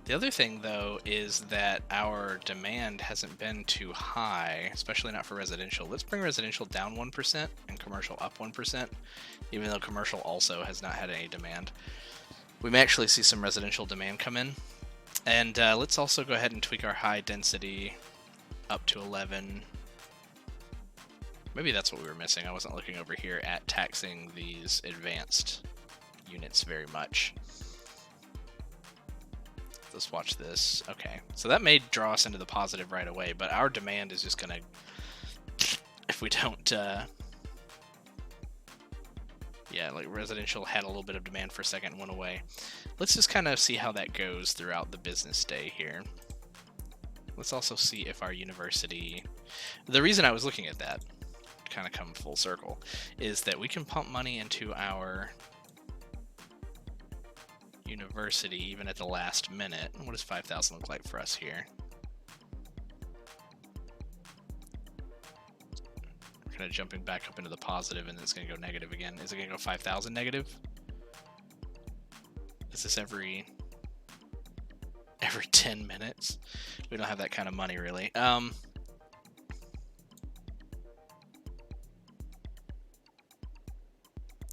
The other thing, though, is that our demand hasn't been too high, especially not for residential. Let's bring residential down 1% and commercial up 1%, even though commercial also has not had any demand. We may actually see some residential demand come in. And let's also go ahead and tweak our high density up to 11. Maybe that's what we were missing. I wasn't looking over here at taxing these advanced units very much. Let's watch this. Okay, so that may draw us into the positive right away, but our demand is just gonna, if we don't, yeah, like residential had a little bit of demand for a second and went away. Let's just kind of see how that goes throughout the business day here. Let's also see if our university, the reason I was looking at that, to kind of come full circle, is that we can pump money into our university, even at the last minute. What does 5,000 look like for us here? Kind of jumping back up into the positive, and then it's going to go negative again. Is it going to go 5,000 negative? Is this every 10 minutes? We don't have that kind of money, really.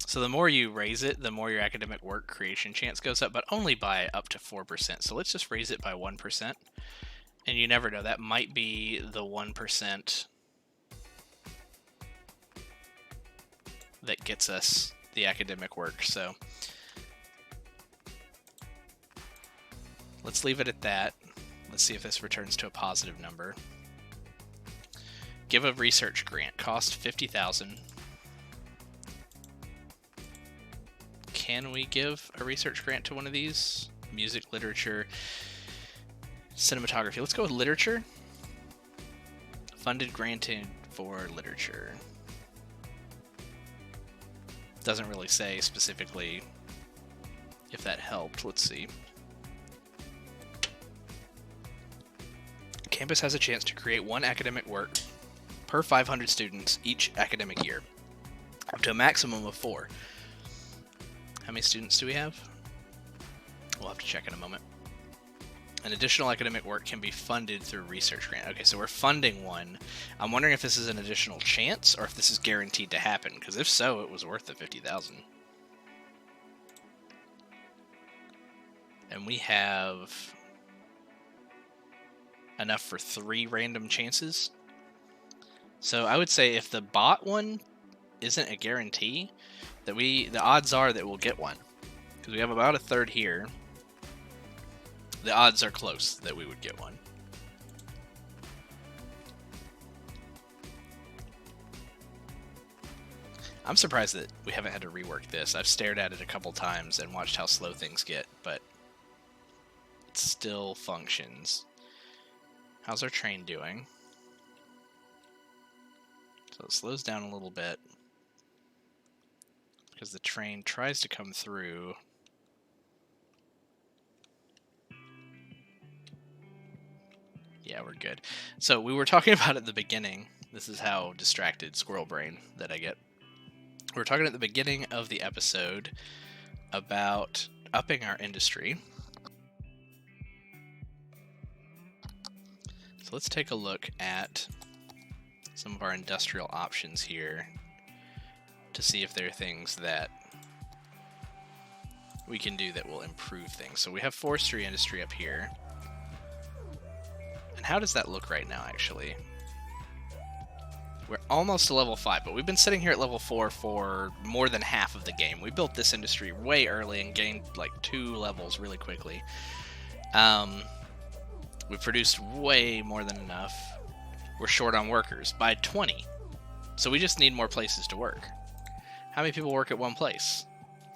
So the more you raise it, the more your academic work creation chance goes up, but only by up to 4%. So let's just raise it by 1%. And you never know, that might be the 1% that gets us the academic work. So let's leave it at that. Let's see if this returns to a positive number. Give a research grant. Cost 50,000. Can we give a research grant to one of these? Music, literature, cinematography. Let's go with literature. Funded granted for literature. Doesn't really say specifically if that helped. Let's see. Campus has a chance to create one academic work per 500 students each academic year, up to a maximum of 4. How many students do we have? We'll have to check in a moment. An additional academic work can be funded through research grant. Okay, so we're funding one. I'm wondering if this is an additional chance or if this is guaranteed to happen, because if so, it was worth the 50,000. And we have enough for 3 random chances. So I would say if the bot one isn't a guarantee, that the odds are that we'll get one, because we have about a third here. The odds are close that we would get one. I'm surprised that we haven't had to rework this. I've stared at it a couple times and watched how slow things get, but it still functions. How's our train doing? So it slows down a little bit, because the train tries to come through. Yeah, we're good. So we were talking about at the beginning, this is how distracted squirrel brain that I get. We were talking at the beginning of the episode about upping our industry. So let's take a look at some of our industrial options here to see if there are things that we can do that will improve things. So we have forestry industry up here. And how does that look right now, actually? We're almost to level 5, but we've been sitting here at level 4 for more than half of the game. We built this industry way early and gained like 2 levels really quickly. We've produced way more than enough. We're short on workers by 20. So we just need more places to work. How many people work at one place?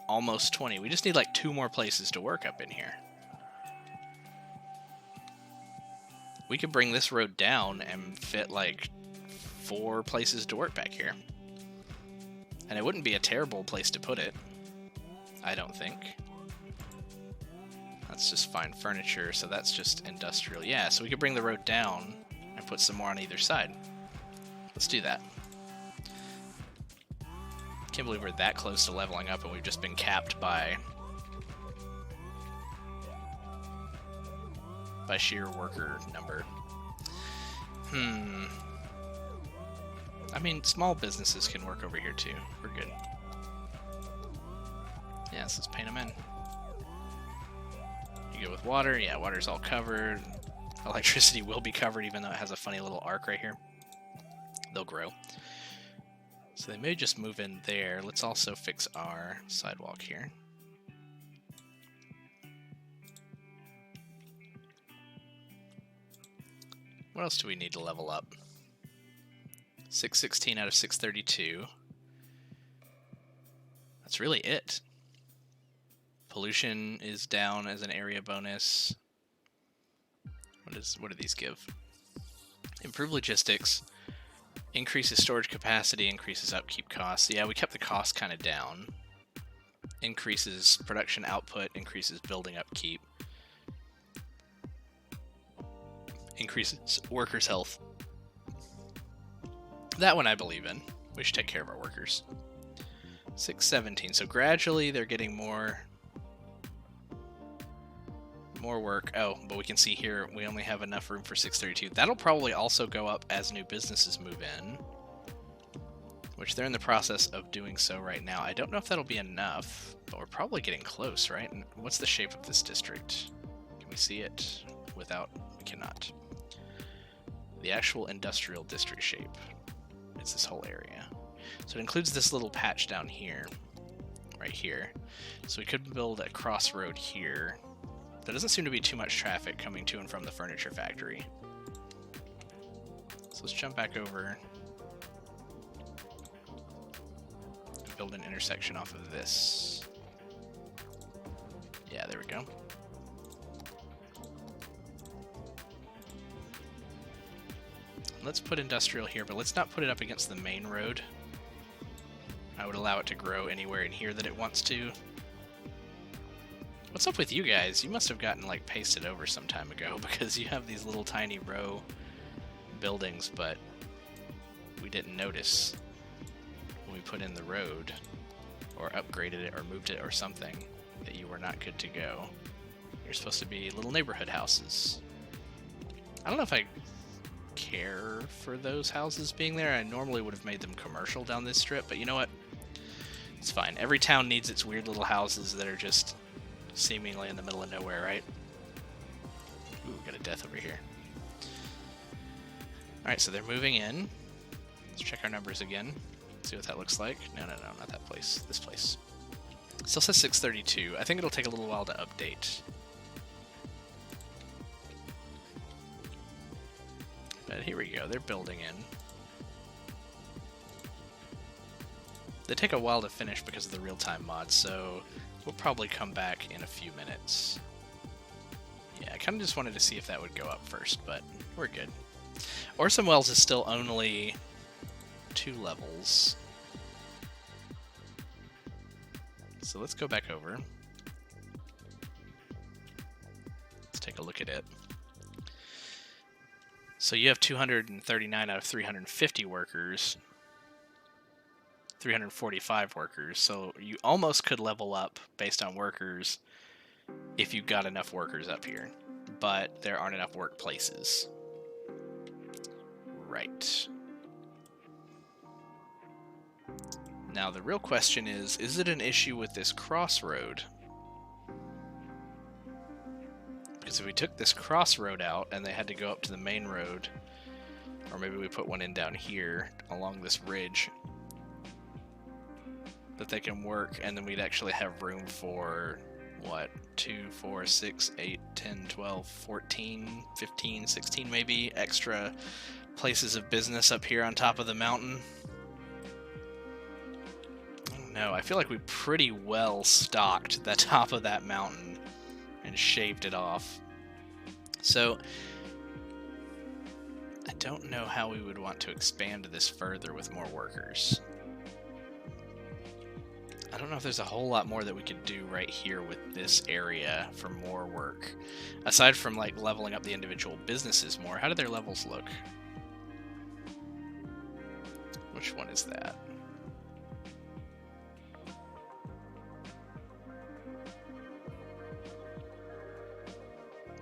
Almost 20. We just need like 2 more places to work up in here. We could bring this road down and fit like 4 places to work back here. And it wouldn't be a terrible place to put it, I don't think. That's just fine furniture, so that's just industrial. Yeah, so we could bring the road down and put some more on either side. Let's do that. Can't believe we're that close to leveling up and we've just been capped by sheer worker number. I mean, small businesses can work over here too. We're good. Yeah, so let's paint them in. You go with water. Yeah, water's all covered. Electricity will be covered, even though it has a funny little arc right here. They'll grow. So they may just move in there. Let's also fix our sidewalk here. What else do we need to level up? 616 out of 632. That's really it. Pollution is down as an area bonus. What do these give? Improve logistics. Increases storage capacity, increases upkeep costs. Yeah, we kept the cost kind of down. increases production output, increases building upkeep, increases workers' health. That one I believe in. We should take care of our workers. 617. So gradually they're getting more work. Oh, but we can see here we only have enough room for 632. That'll probably also go up as new businesses move in, which they're in the process of doing so right now. I don't know if that'll be enough, but we're probably getting close, right? And what's the shape of this district? Can we see it without? We cannot. The actual industrial district shape is this whole area. So it includes this little patch down here, right here. So we could build a crossroad here. There doesn't seem to be too much traffic coming to and from the furniture factory. So let's jump back over. Build an intersection off of this. Yeah, there we go. Let's put industrial here, but let's not put it up against the main road. I would allow it to grow anywhere in here that it wants to. What's up with you guys? You must have gotten like pasted over some time ago because you have these little tiny row buildings, but we didn't notice when we put in the road or upgraded it or moved it or something that you were not good to go. You're supposed to be little neighborhood houses. I don't know if I care for those houses being there. I normally would have made them commercial down this strip, but you know what? It's fine. Every town needs its weird little houses that are just seemingly in the middle of nowhere, right? Ooh, got a death over here. Alright, so they're moving in. Let's check our numbers again. See what that looks like. No, not that place. This place. Still says 632. I think it'll take a little while to update. But here we go. They're building in. They take a while to finish because of the real-time mod, so we'll probably come back in a few minutes. Yeah, I kind of just wanted to see if that would go up first, but we're good. Orson Welles is still only 2 levels. So let's go back over. Let's take a look at it. So you have 239 out of 350 workers. 345 workers, so you almost could level up based on workers if you got enough workers up here, but there aren't enough workplaces. Right. Now the real question is it an issue with this crossroad? Because if we took this crossroad out and they had to go up to the main road, or maybe we put one in down here along this ridge, that they can work, and then we'd actually have room for, what, 2, 4, 6, 8, 10, 12, 14, 15, 16 maybe extra places of business up here on top of the mountain. I don't know, I feel like we pretty well stocked the top of that mountain and shaved it off. So I don't know how we would want to expand this further with more workers. I don't know if there's a whole lot more that we could do right here with this area for more work. Aside from like leveling up the individual businesses more, how do their levels look? Which one is that?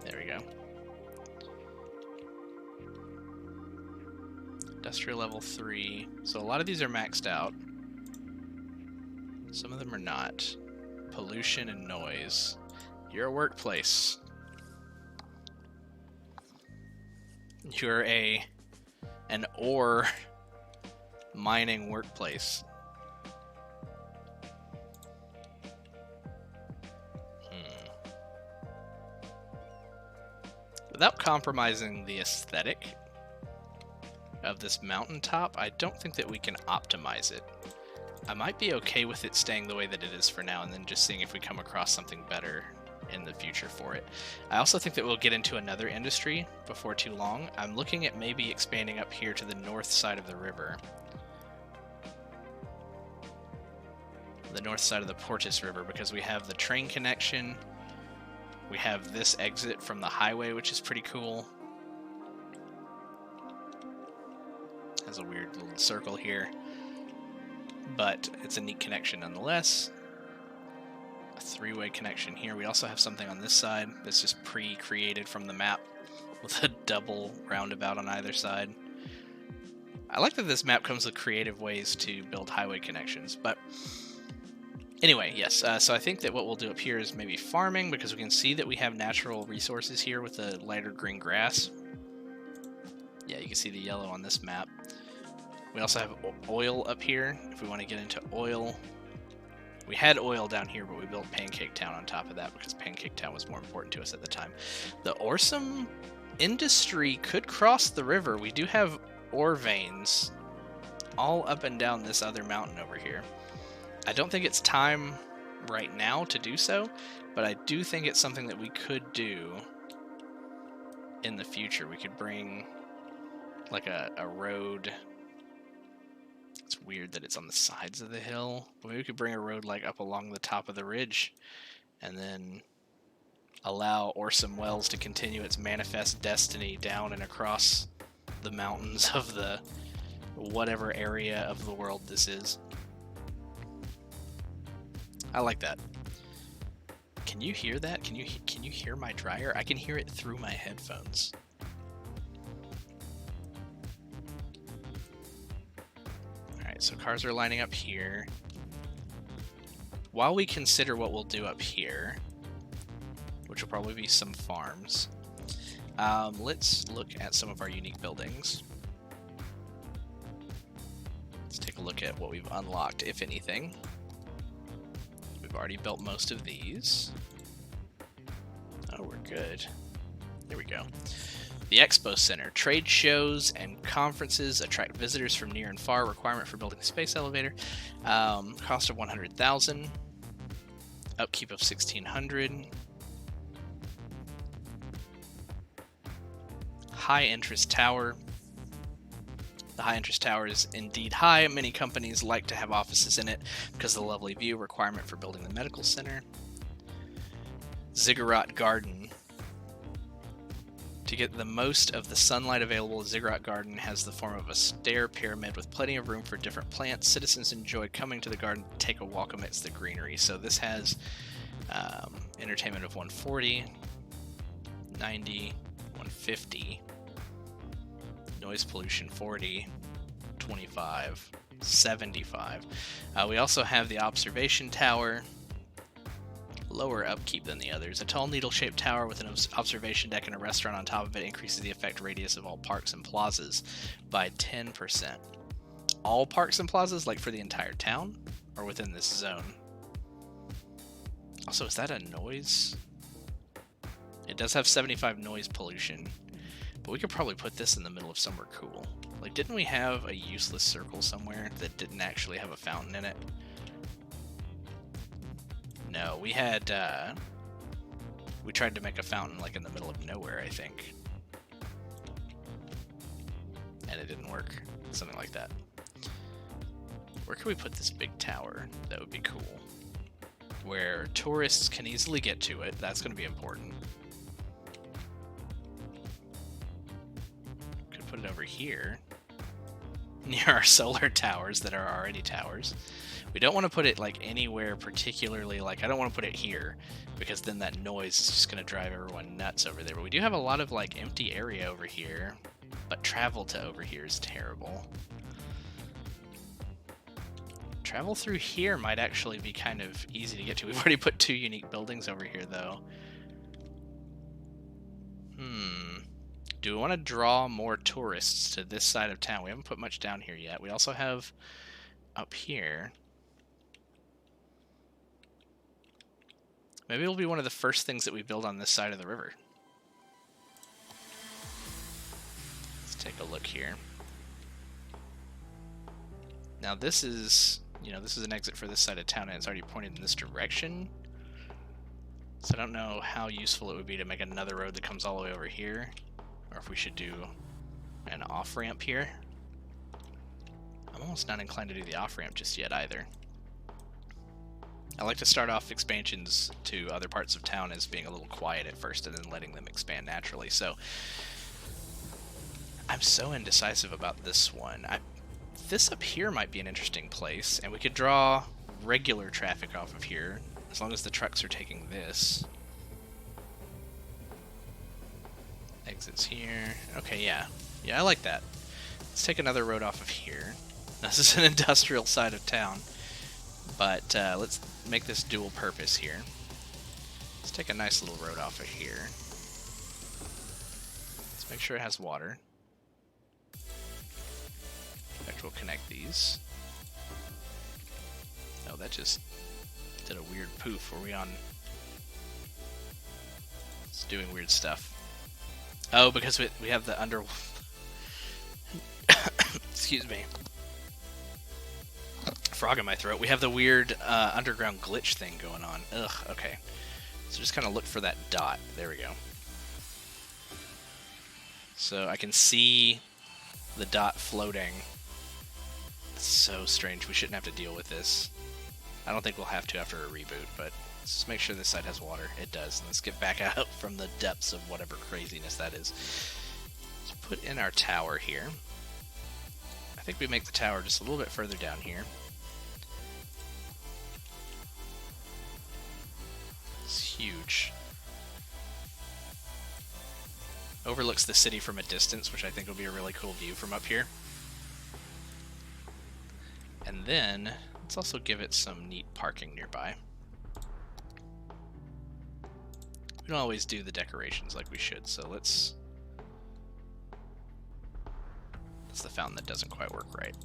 There we go. Industrial level 3. So a lot of these are maxed out. Some of them are not. Pollution and noise. You're a workplace. You're an ore mining workplace. Without compromising the aesthetic of this mountaintop, I don't think that we can optimize it. I might be okay with it staying the way that it is for now and then just seeing if we come across something better in the future for it. I also think that we'll get into another industry before too long. I'm looking at maybe expanding up here to the north side of the river. the north side of the Portis River, because we have the train connection. We have this exit from the highway, which is pretty cool. Has a weird little circle here, but it's a neat connection nonetheless. A three-way connection here. We also have something on this side that's just pre-created from the map with a double roundabout on either side. I like that this map comes with creative ways to build highway connections, but anyway, yes, so I think that what we'll do up here is maybe farming, because we can see that we have natural resources here with the lighter green grass. Yeah, you can see the yellow on this map. We also have oil up here, if we want to get into oil. We had oil down here, but we built Pancake Town on top of that because Pancake Town was more important to us at the time. The Orsum industry could cross the river. We do have ore veins all up and down this other mountain over here. I don't think it's time right now to do so, but I do think it's something that we could do in the future. We could bring like a road. It's weird that it's on the sides of the hill. But maybe we could bring a road like up along the top of the ridge and then allow Orsum Wells to continue its manifest destiny down and across the mountains of the whatever area of the world this is. I like that. Can you hear that? Can you hear my dryer? I can hear it through my headphones. Alright, so cars are lining up here. While we consider what we'll do up here, which will probably be some farms, let's look at some of our unique buildings. Let's take a look at what we've unlocked, if anything. We've already built most of these. Oh, we're good. There we go. The Expo Center. Trade shows and conferences attract visitors from near and far. Requirement for building a space elevator. Cost of $100,000. Upkeep of $1,600. High interest tower. The high interest tower is indeed high. Many companies like to have offices in it because of the lovely view. Requirement for building the medical center. Ziggurat Garden. To get the most of the sunlight available, Ziggurat Garden has the form of a stair pyramid with plenty of room for different plants. Citizens enjoy coming to the garden to take a walk amidst the greenery. So this has entertainment of 140, 90, 150, noise pollution 40, 25, 75. We also have the observation tower. Lower upkeep than the others. A tall needle-shaped tower with an observation deck and a restaurant on top of it increases the effect radius of all parks and plazas by 10%. All parks and plazas, like for the entire town, or within this zone? Also, is that a noise? It does have 75 noise pollution, but we could probably put this in the middle of somewhere cool. Like, didn't we have a useless circle somewhere that didn't actually have a fountain in it? No, we had, we tried to make a fountain like in the middle of nowhere, I think. And it didn't work. Something like that. Where could we put this big tower? That would be cool. Where tourists can easily get to it. That's going to be important. Could put it over here. Near our solar towers that are already towers. We don't want to put it like anywhere particularly, like I don't want to put it here because then that noise is just going to drive everyone nuts over there. But we do have a lot of like empty area over here, but travel to over here is terrible. Travel through here might actually be kind of easy to get to. We've already put 2 unique buildings over here though. Do we want to draw more tourists to this side of town? We haven't put much down here yet. We also have up here. Maybe it'll be one of the first things that we build on this side of the river. Let's take a look here. Now this is, this is an exit for this side of town and it's already pointed in this direction. So I don't know how useful it would be to make another road that comes all the way over here. Or if we should do an off-ramp here. I'm almost not inclined to do the off-ramp just yet either. I like to start off expansions to other parts of town as being a little quiet at first and then letting them expand naturally. So I'm so indecisive about this one. This up here might be an interesting place, and we could draw regular traffic off of here as long as the trucks are taking this. Exits here. Okay, yeah. Yeah, I like that. Let's take another road off of here. This is an industrial side of town, but let's make this dual purpose here. Let's take a nice little road off of here. Let's make sure it has water. In fact, we'll connect these. Oh, that just did a weird poof. Were we on... It's doing weird stuff. Oh, because we have the under... Excuse me. Frog in my throat. We have the weird underground glitch thing going on. Ugh, okay. So just kind of look for that dot. There we go. So I can see the dot floating. It's so strange. We shouldn't have to deal with this. I don't think we'll have to after a reboot, but let's just make sure this side has water. It does. Let's get back out from the depths of whatever craziness that is. Let's put in our tower here. I think we make the tower just a little bit further down here. It's huge. Overlooks the city from a distance, which I think will be a really cool view from up here. And then, let's also give it some neat parking nearby. We don't always do the decorations like we should, so let's... That's the fountain that doesn't quite work right.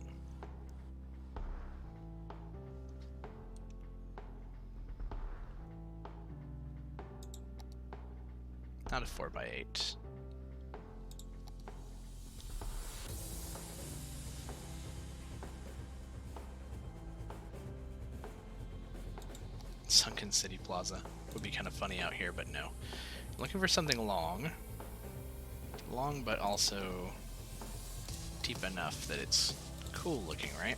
Not a 4x8. Sunken City Plaza. Would be kind of funny out here, but no. I'm looking for something long. Long, but also deep enough that it's cool looking, right?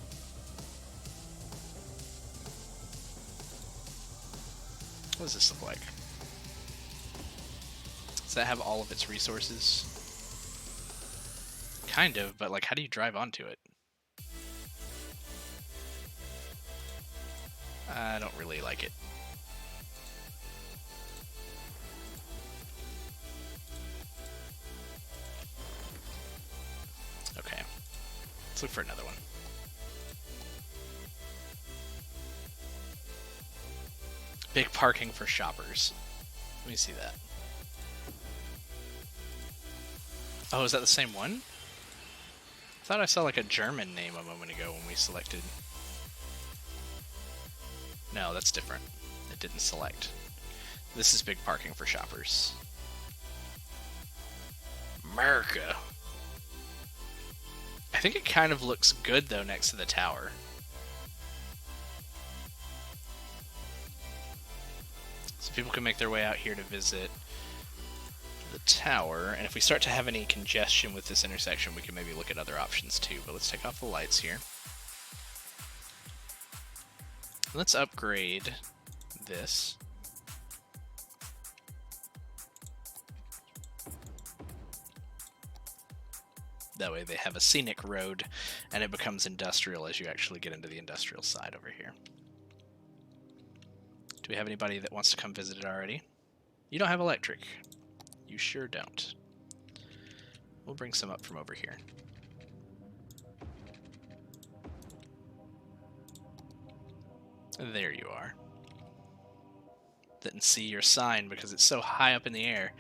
What does this look like? Does that have all of its resources? Kind of, but like, how do you drive onto it? I don't really like it. Okay, let's look for another one. Big parking for shoppers. Let me see that. Oh, is that the same one? I thought I saw like a German name a moment ago when we selected. No, that's different. It didn't select. This is big parking for shoppers. America. I think it kind of looks good though next to the tower. So people can make their way out here to visit the tower, and if we start to have any congestion with this intersection, we can maybe look at other options too. But let's take off the lights here. Let's upgrade this. That way they have a scenic road, and it becomes industrial as you actually get into the industrial side over here. Do we have anybody that wants to come visit it already? You don't have electric. You sure don't. We'll bring some up from over here. There you are. Didn't see your sign because it's so high up in the air.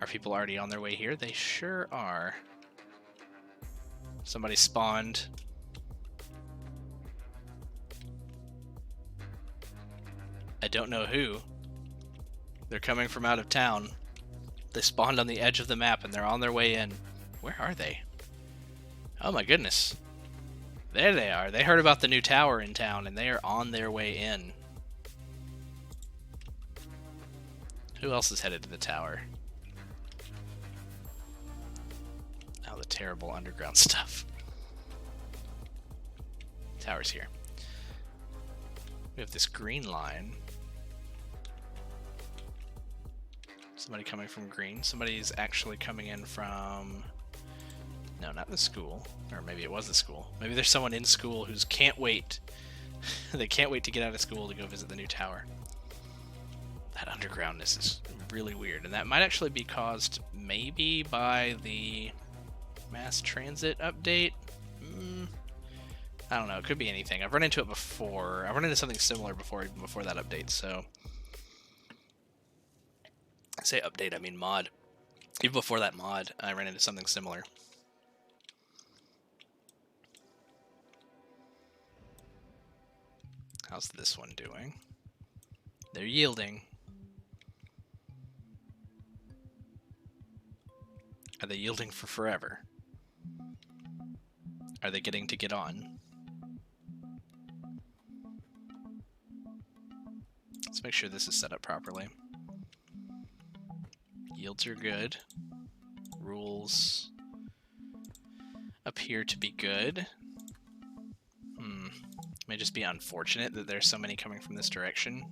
Are people already on their way here? They sure are. Somebody spawned. I don't know who. They're coming from out of town. They spawned on the edge of the map and they're on their way in. Where are they? Oh my goodness. There they are. They heard about the new tower in town and they are on their way in. Who else is headed to the tower? Oh, the terrible underground stuff. Tower's here. We have this green line. Somebody coming from green. Somebody's actually coming in from... No, not the school. Or maybe it was the school. Maybe there's someone in school who's can't wait. They can't wait to get out of school to go visit the new tower. That undergroundness is really weird. And that might actually be caused maybe by the mass transit update. I don't know. It could be anything. I've run into it before. I've run into something similar before, even before that update. So I say update, I mean mod. Even before that mod, I ran into something similar. How's this one doing? They're yielding. Are they yielding for forever? Are they getting to get on? Let's make sure this is set up properly. Yields are good. Rules appear to be good. May just be unfortunate that there's so many coming from this direction.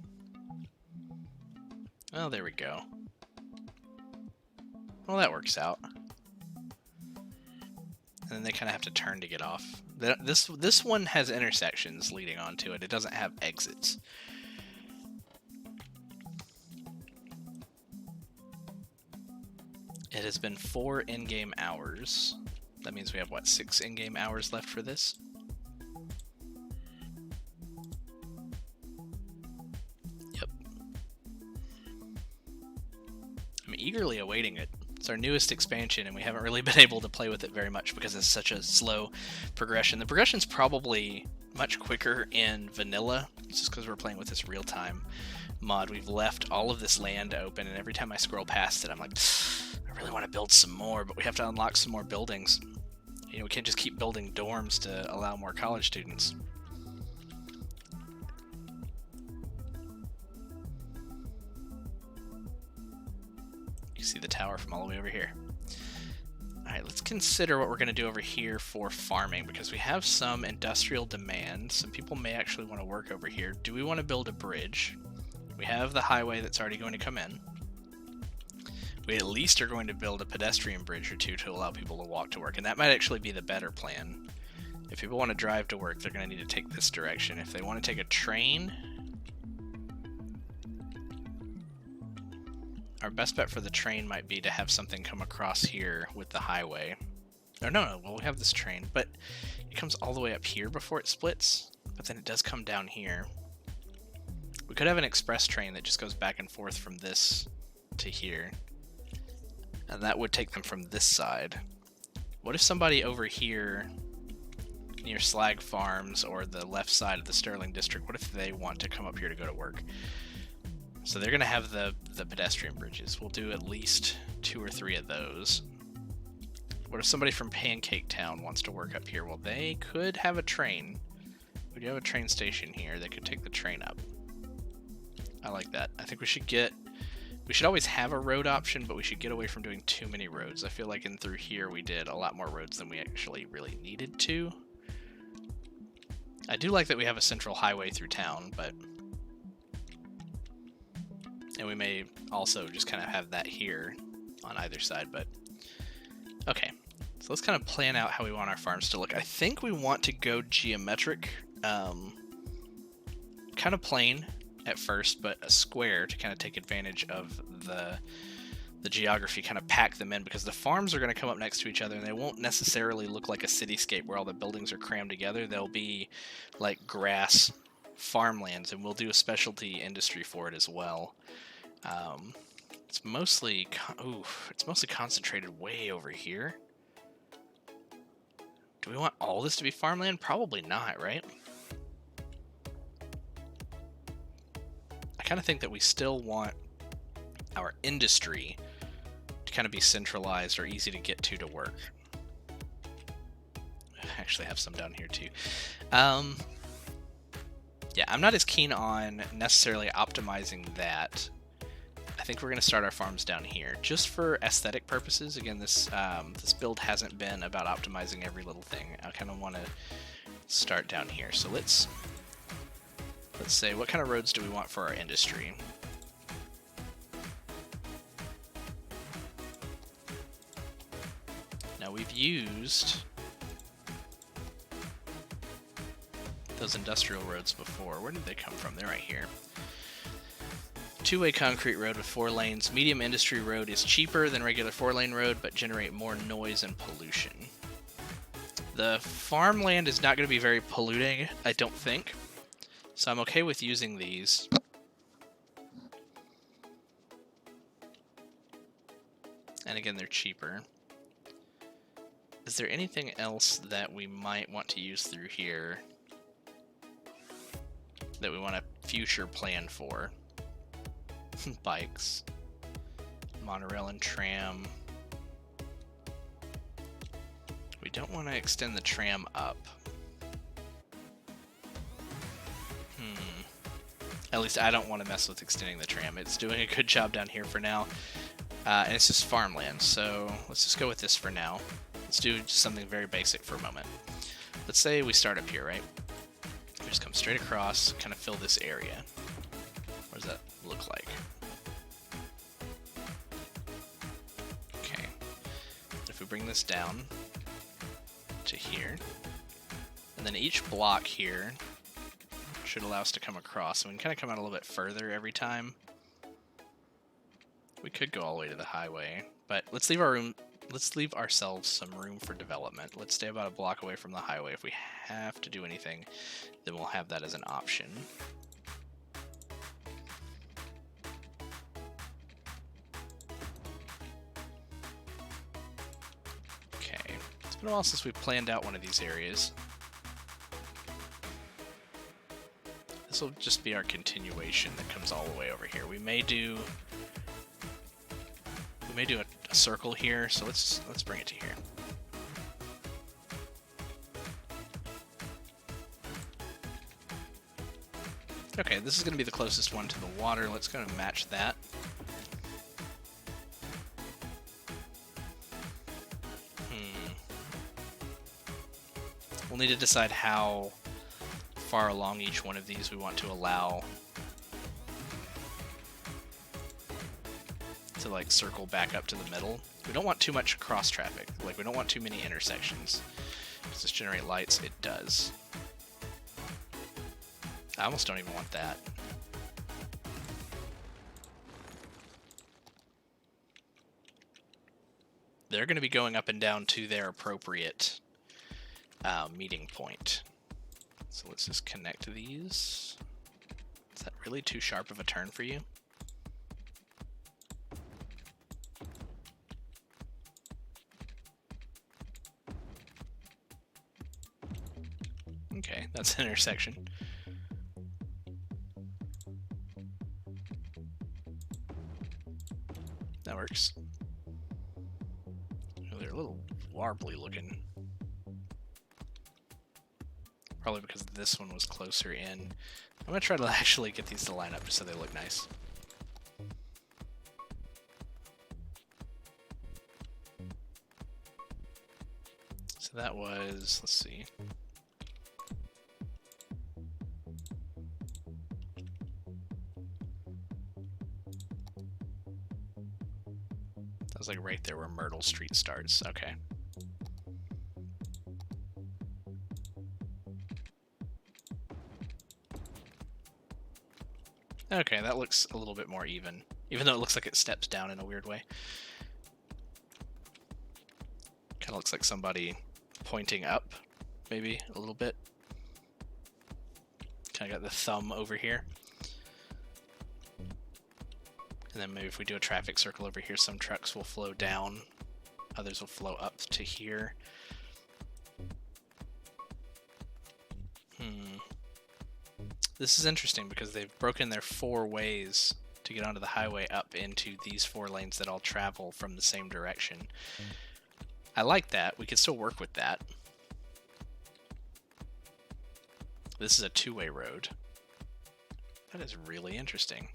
Oh, there we go. Well, that works out. And then they kind of have to turn to get off. This one has intersections leading onto it. It doesn't have exits. It has been 4 in-game hours. That means we have, what, 6 in-game hours left for this? Yep. I'm eagerly awaiting it. It's our newest expansion, and we haven't really been able to play with it very much because it's such a slow progression. The progression's probably much quicker in vanilla, just because we're playing with this real-time mod. We've left all of this land open, and every time I scroll past it, I'm like, I really want to build some more, but we have to unlock some more buildings. You know, we can't just keep building dorms to allow more college students. You see the tower from all the way over here. Alright, let's consider what we're going to do over here for farming, because we have some industrial demand. Some people may actually want to work over here. Do we want to build a bridge? We have the highway that's already going to come in. We at least are going to build a pedestrian bridge or two to allow people to walk to work, and that might actually be the better plan. If people want to drive to work, they're going to need to take this direction. If they want to take a train, our best bet for the train might be to have something come across here with the highway. Or no, well, we have this train, but it comes all the way up here before it splits, but then it does come down here. We could have an express train that just goes back and forth from this to here, and that would take them from this side. What if somebody over here near Slag Farms or the left side of the Sterling District, what if they want to come up here to go to work? So they're going to have the pedestrian bridges. We'll do at least 2 or 3 of those. What if somebody from Pancake Town wants to work up here? Well, they could have a train. We do have a train station here. They could take the train up. I like that. I think we should always have a road option, but we should get away from doing too many roads. I feel like in through here we did a lot more roads than we actually really needed to. I do like that we have a central highway through town, but... And we may also just kind of have that here on either side, but... Okay, so let's kind of plan out how we want our farms to look. I think we want to go geometric, kind of plain at first, but a square to kind of take advantage of the geography, kind of pack them in, because the farms are going to come up next to each other, and they won't necessarily look like a cityscape where all the buildings are crammed together. They'll be like grass farmlands, and we'll do a specialty industry for it as well. It's mostly concentrated way over here. Do we want all this to be farmland? Probably not, right? I kind of think that we still want our industry to kind of be centralized or easy to get to work. I actually have some down here too. Yeah, I'm not as keen on necessarily optimizing that. I think we're going to start our farms down here, just for aesthetic purposes. Again, this build hasn't been about optimizing every little thing. I kind of want to start down here. So let's Let's say, what kind of roads do we want for our industry? Now we've used those industrial roads before. Where did they come from? They're right here. Two-way concrete road with 4 lanes. Medium industry road is cheaper than regular 4-lane road, but generate more noise and pollution. The farmland is not going to be very polluting, I don't think. So I'm okay with using these. And again, they're cheaper. Is there anything else that we might want to use through here that we want a future plan for? Bikes, monorail and tram. We don't want to extend the tram up. At least I don't want to mess with extending the tram. It's doing a good job down here for now. And it's just farmland, so let's just go with this for now. Let's do something very basic for a moment. Let's say we start up here, right? We just come straight across, kind of fill this area. What does that look like? Okay. If we bring this down to here, and then each block here should allow us to come across. So we can kind of come out a little bit further every time. We could go all the way to the highway, but let's leave ourselves some room for development. Let's stay about a block away from the highway. If we have to do anything, then we'll have that as an option. Okay, it's been a while since we planned out one of these areas. This will just be our continuation that comes all the way over here. We may do a circle here, so let's bring it to here. Okay, this is going to be the closest one to the water. Let's go and match that. We'll need to decide how far along each one of these we want to allow to like circle back up to the middle. We don't want too much cross traffic. Like we don't want too many intersections. Does this generate lights? It does. I almost don't even want that. They're going to be going up and down to their appropriate meeting point. So let's just connect these. Is that really too sharp of a turn for you? Okay, that's an intersection. That works. Oh, they're a little warbly looking. Probably because this one was closer in. I'm going to try to actually get these to line up just so they look nice. So that was, let's see. That was like right there where Myrtle Street starts. Okay. Okay, that looks a little bit more even though it looks like it steps down in a weird way. Kind of looks like somebody pointing up, maybe, a little bit. Kind of got the thumb over here. And then maybe if we do a traffic circle over here, some trucks will flow down, others will flow up to here. This is interesting because they've broken their 4 ways to get onto the highway up into these 4 lanes that all travel from the same direction. I like that. We could still work with that. This is a 2-way road. That is really interesting.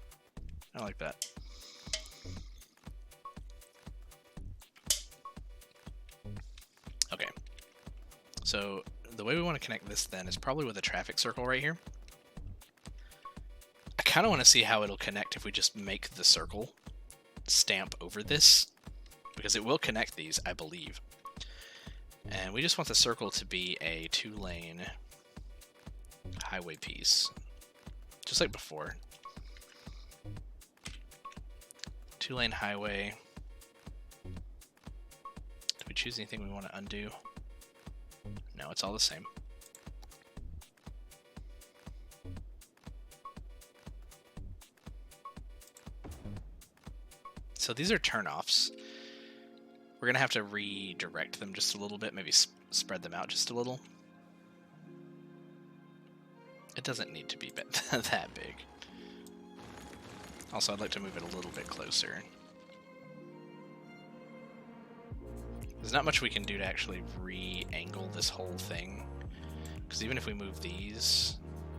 I like that. Okay. So the way we want to connect this then is probably with a traffic circle right here. kind of want to see how it'll connect if we just make the circle stamp over this, because it will connect these, I believe. And we just want the circle to be a 2-lane highway piece, just like before. 2-lane highway. Do we choose anything we want to undo? No, it's all the same. So these are turnoffs. We're going to have to redirect them just a little bit, maybe spread them out just a little. It doesn't need to be that big. Also, I'd like to move it a little bit closer. There's not much we can do to actually re-angle this whole thing. Because even if we move these,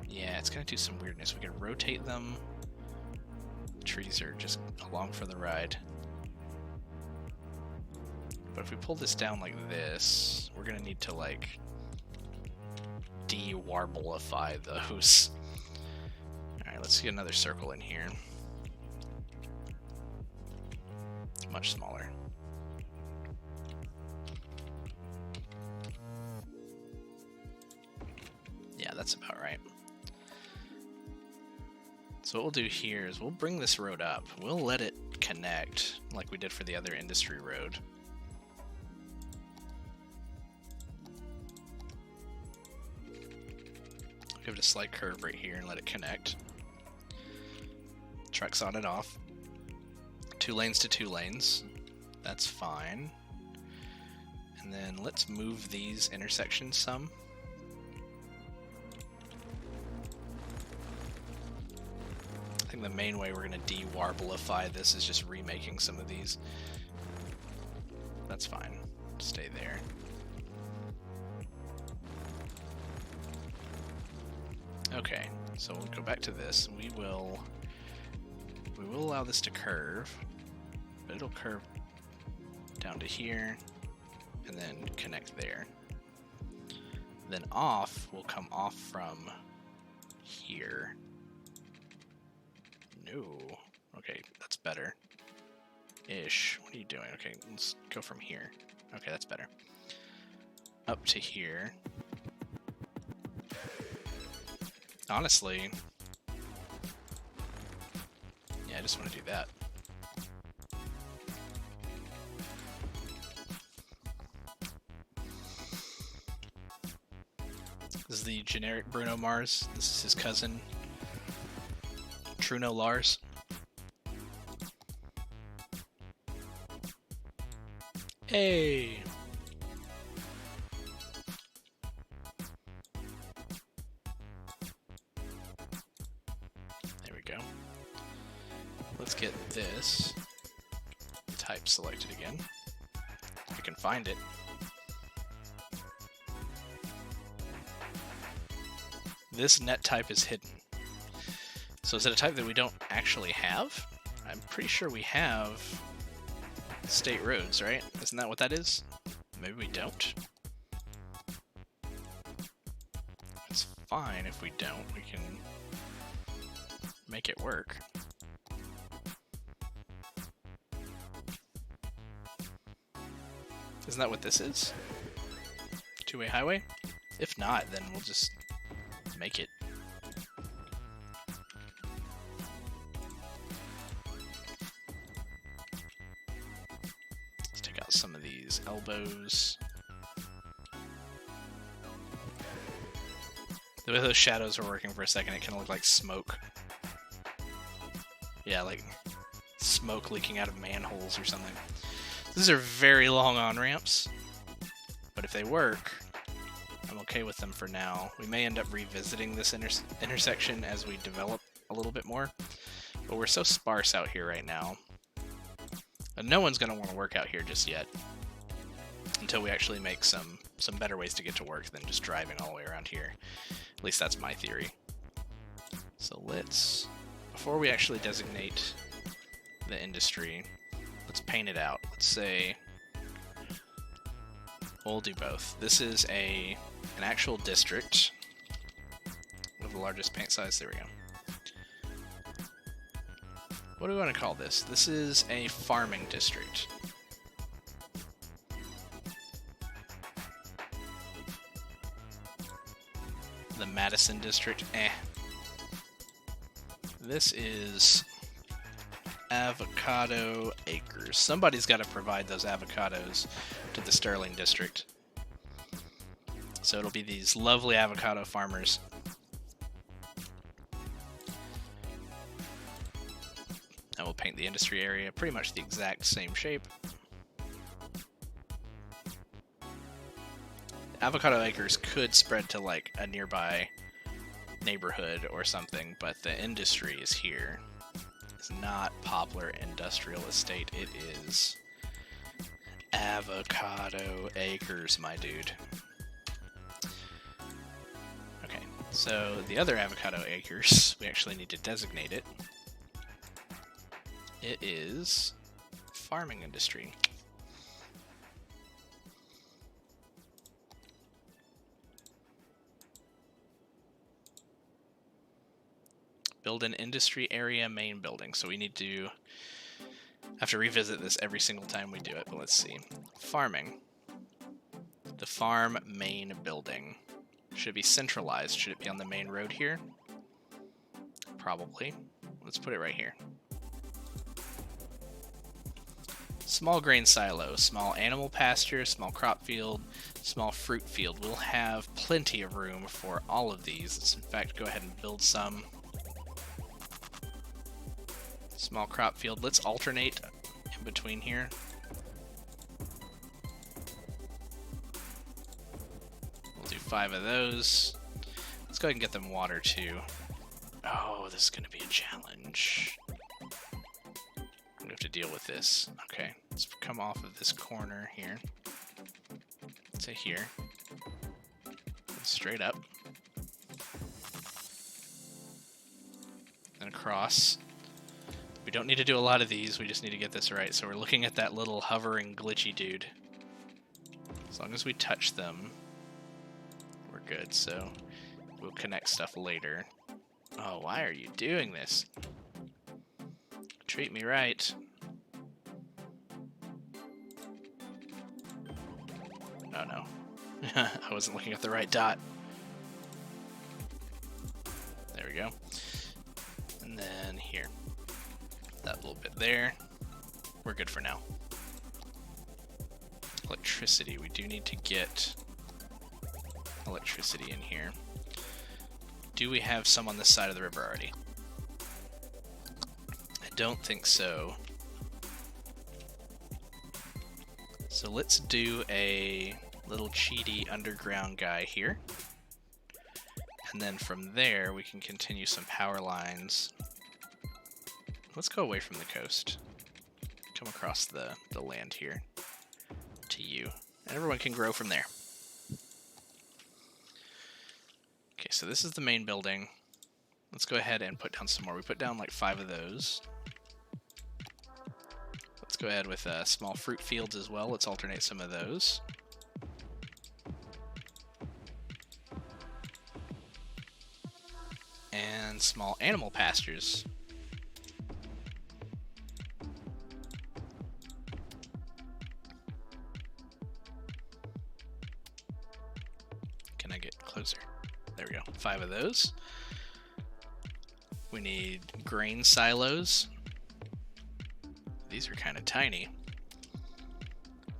yeah, it's going to do some weirdness. We can rotate them. The trees are just along for the ride. But if we pull this down like this, we're going to need to, like, de-warblify those. Alright, let's get another circle in here. Much smaller. Yeah, that's about right. So what we'll do here is we'll bring this road up. We'll let it connect like we did for the other industry road. Give it a slight curve right here and let it connect. Trucks on and off. 2 lanes to 2 lanes. That's fine. And then let's move these intersections some. I think the main way we're going to de-warblify this is just remaking some of these. That's fine. Stay there. Okay, so we'll go back to this. We will allow this to curve, but it'll curve down to here and then connect there. Then off will come off from here. No. Okay, that's better. Ish. What are you doing? Okay, let's go from here. Okay, that's better. Up to here. Honestly, yeah, I just want to do that. This is the generic Bruno Mars. This is his cousin, Truno Lars. Hey! There we go. Let's get this type selected again. If we can find it. This net type is hidden. So is it a type that we don't actually have? I'm pretty sure we have state roads, right? Isn't that what that is? Maybe we don't. It's fine if we don't. We can make it work. Isn't that what this is? Two-way highway? If not, then we'll just make it. Let's take out some of these elbows. The way those shadows are working for a second, it kind of looked like smoke. Yeah, like smoke leaking out of manholes or something. These are very long on-ramps, but if they work, I'm okay with them for now. We may end up revisiting this intersection as we develop a little bit more, but we're so sparse out here right now. And no one's going to want to work out here just yet until we actually make some better ways to get to work than just driving all the way around here. At least that's my theory. So let's, before we actually designate the industry, let's paint it out. Let's say, we'll do both. This is an actual district with the largest paint size. There we go. What do we want to call this? This is a farming district. The Madison district, This is avocado acres. Somebody's got to provide those avocados to the Sterling district. So it'll be these lovely avocado farmers. And we'll paint the industry area pretty much the exact same shape. Avocado acres could spread to like a nearby neighborhood or something, but the industry is here. It's not Poplar Industrial Estate, it is avocado acres, my dude. Okay, so the other avocado acres, we actually need to designate it. It is farming industry. Build an industry area main building. So we need to have to revisit this every single time we do it, but let's see. Farming. The farm main building. Should it be centralized? Should it be on the main road here? Probably. Let's put it right here. Small grain silo, small animal pasture, small crop field, small fruit field. We'll have plenty of room for all of these. Let's in fact go ahead and build some. Small crop field. Let's alternate in between here. We'll do 5 of those. Let's go ahead and get them water too. Oh, this is going to be a challenge. I'm going to have to deal with this. Okay, let's come off of this corner here to here. Straight up. And across. We don't need to do a lot of these, we just need to get this right. So we're looking at that little hovering glitchy dude. As long as we touch them, we're good. So we'll connect stuff later. Oh, why are you doing this? Treat me right. Oh no. I wasn't looking at the right dot. There we go. And then here. That little bit there. We're good for now. Electricity. We do need to get electricity in here. Do we have some on this side of the river already? I don't think so. So let's do a little cheaty underground guy here. And then from there we can continue some power lines. Let's go away from the coast. Come across the land here to you. And everyone can grow from there. Okay, so this is the main building. Let's go ahead and put down some more. We put down like 5 of those. Let's go ahead with small fruit fields as well. Let's alternate some of those. And small animal pastures. Can I get closer? There we go. 5 of those. We need grain silos. These are kind of tiny.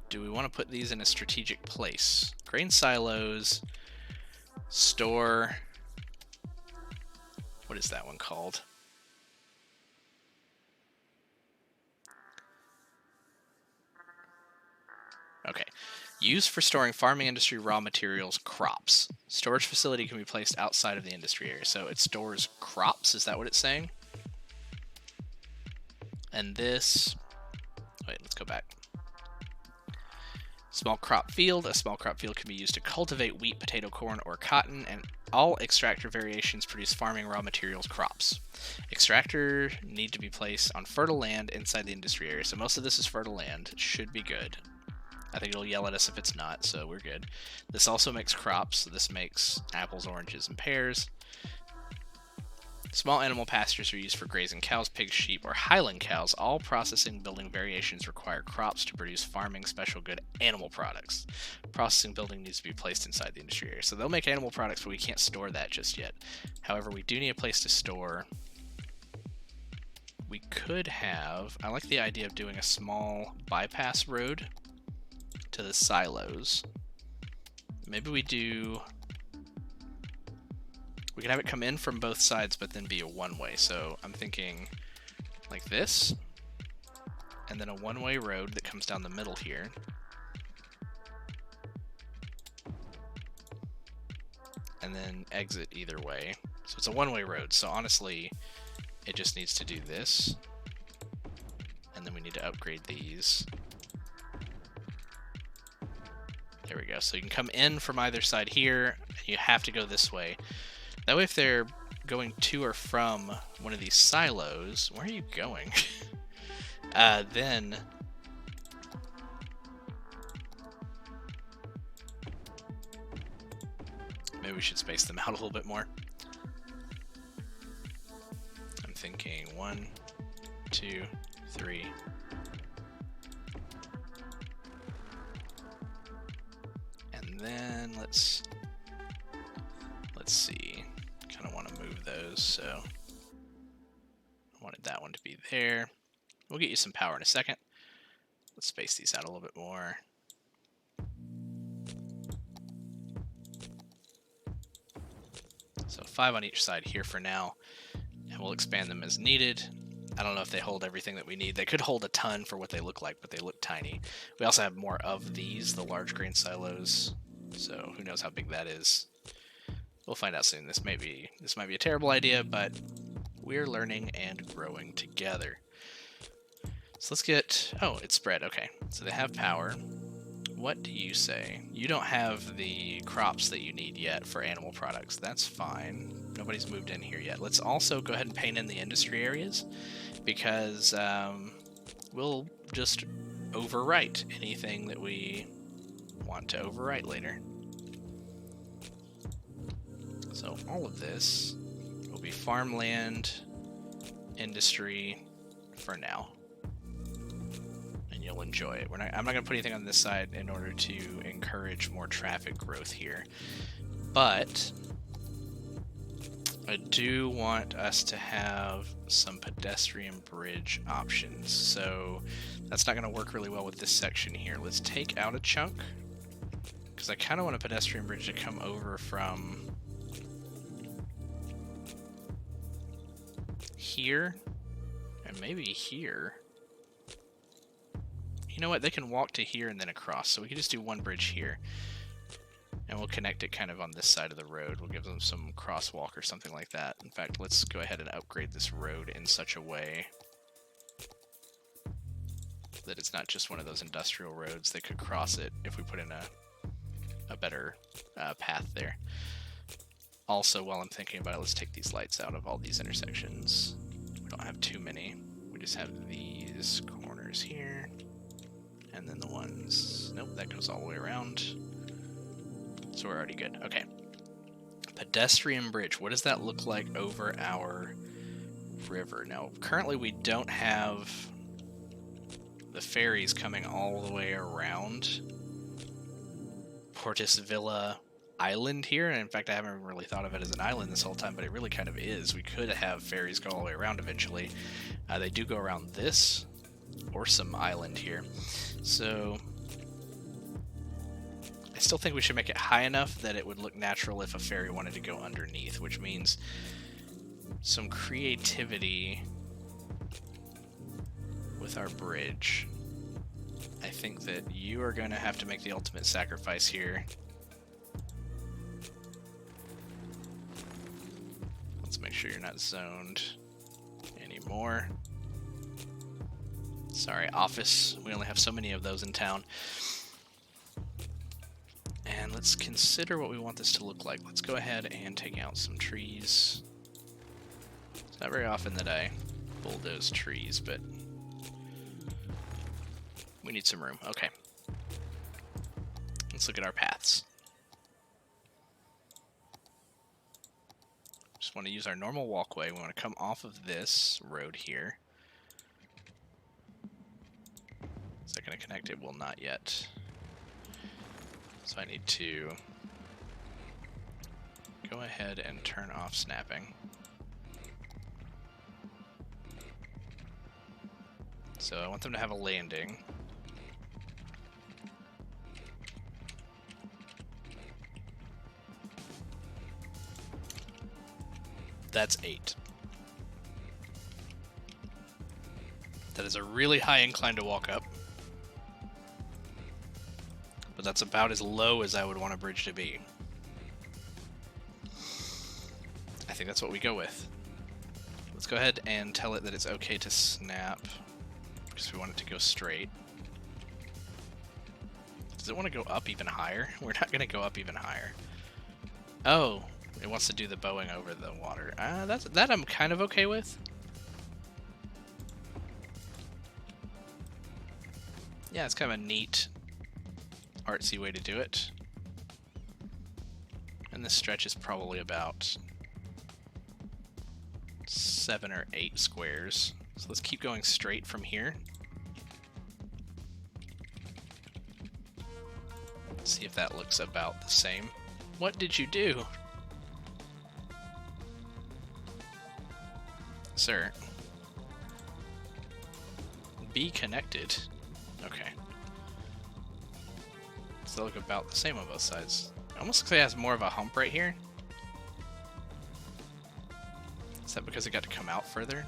Do we want to put these in a strategic place? Grain silos, store. What is that one called? Okay. Used for storing farming industry raw materials, crops. Storage facility can be placed outside of the industry area. So it stores crops, is that what it's saying? And this... Wait, let's go back. Small crop field. A small crop field can be used to cultivate wheat, potato, corn, or cotton, and all extractor variations produce farming raw materials crops. Extractor need to be placed on fertile land inside the industry area. So most of this is fertile land. It should be good. I think it'll yell at us if it's not, so we're good. This also makes crops. So this makes apples, oranges, and pears. Small animal pastures are used for grazing cows, pigs, sheep, or highland cows. All processing building variations require crops to produce farming special good animal products. Processing building needs to be placed inside the industry area. So they'll make animal products, but we can't store that just yet. However, we do need a place to store. We could have... I like the idea of doing a small bypass road to the silos. Maybe we do... We could have it come in from both sides, but then be a one-way. So I'm thinking like this, and then a one-way road that comes down the middle here. And then exit either way. So it's a one-way road. So honestly, it just needs to do this. And then we need to upgrade these. There we go. So you can come in from either side here. And you have to go this way. That way if they're going to or from one of these silos... Where are you going? Then... Maybe we should space them out a little bit more. I'm thinking 1, 2, 3... And then let's see. Kind of want to move those, so I wanted that one to be there. We'll get you some power in a second. Let's space these out a little bit more. So 5 on each side here for now, and we'll expand them as needed. I don't know if they hold everything that we need. They could hold a ton for what they look like, but they look tiny. We also have more of these, the large grain silos, so who knows how big that is. We'll find out soon. This might be a terrible idea, but we're learning and growing together. So let's get... Oh, it's spread. Okay. So they have power. What do you say? You don't have the crops that you need yet for animal products. That's fine. Nobody's moved in here yet. Let's also go ahead and paint in the industry areas, because we'll just overwrite anything that we want to overwrite later. So all of this will be farmland, industry for now, and you'll enjoy it. I'm not going to put anything on this side in order to encourage more traffic growth here, but I do want us to have some pedestrian bridge options. So that's not going to work really well with this section here. Let's take out a chunk, because I kind of want a pedestrian bridge to come over from here, and maybe here. You know what? They can walk to here and then across, so we can just do one bridge here. And we'll connect it kind of on this side of the road. We'll give them some crosswalk or something like that. In fact, let's go ahead and upgrade this road in such a way that it's not just one of those industrial roads. They could cross it if we put in a better path there. Also, while I'm thinking about it, let's take these lights out of all these intersections. We don't have too many. We just have these corners here. And then the ones... Nope, that goes all the way around. So we're already good. Okay. Pedestrian bridge. What does that look like over our river? Now, currently we don't have the ferries coming all the way around Portis Villa Island here. And in fact, I haven't really thought of it as an island this whole time, but it really kind of is. We could have ferries go all the way around eventually. They do go around this or some island here. So I still think we should make it high enough that it would look natural if a ferry wanted to go underneath, which means some creativity with our bridge. I think that you are going to have to make the ultimate sacrifice here. Let's make sure you're not zoned anymore. Sorry, office. We only have so many of those in town. And let's consider what we want this to look like. Let's go ahead and take out some trees. It's not very often that I bulldoze trees, but we need some room. Okay. Let's look at our paths. Just just want to use our normal walkway. We want to come off of this road here. Is that going to connect? It will not yet. So I need to go ahead and turn off snapping. So I want them to have a landing. That's 8. That is a really high incline to walk up. But that's about as low as I would want a bridge to be. I think that's what we go with. Let's go ahead and tell it that it's okay to snap, because we want it to go straight. Does it want to go up even higher? We're not going to go up even higher. Oh, it wants to do the bowing over the water. That I'm kind of okay with. Yeah, it's kind of a neat, artsy way to do it. And this stretch is probably about 7 or 8 squares. So let's keep going straight from here. See if that looks about the same. What did you do? Sir. Be connected. Okay. So they look about the same on both sides. It almost looks like it has more of a hump right here. Is that because it got to come out further?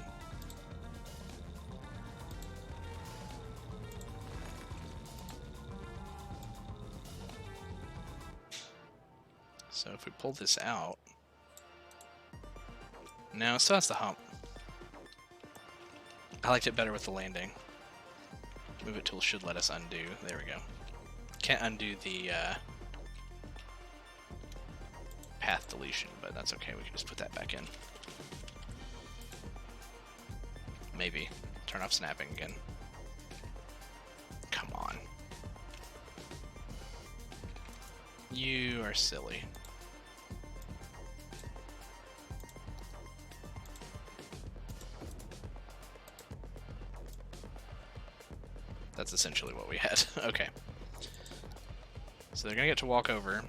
So if we pull this out, no, it still has the hump. I liked it better with the landing. Move it tool should let us undo. There we go. Can't undo the path deletion, but that's okay. We can just put that back in. Maybe. Turn off snapping again. Come on. You are silly. That's essentially what we had. Okay. So they're gonna get to walk over. And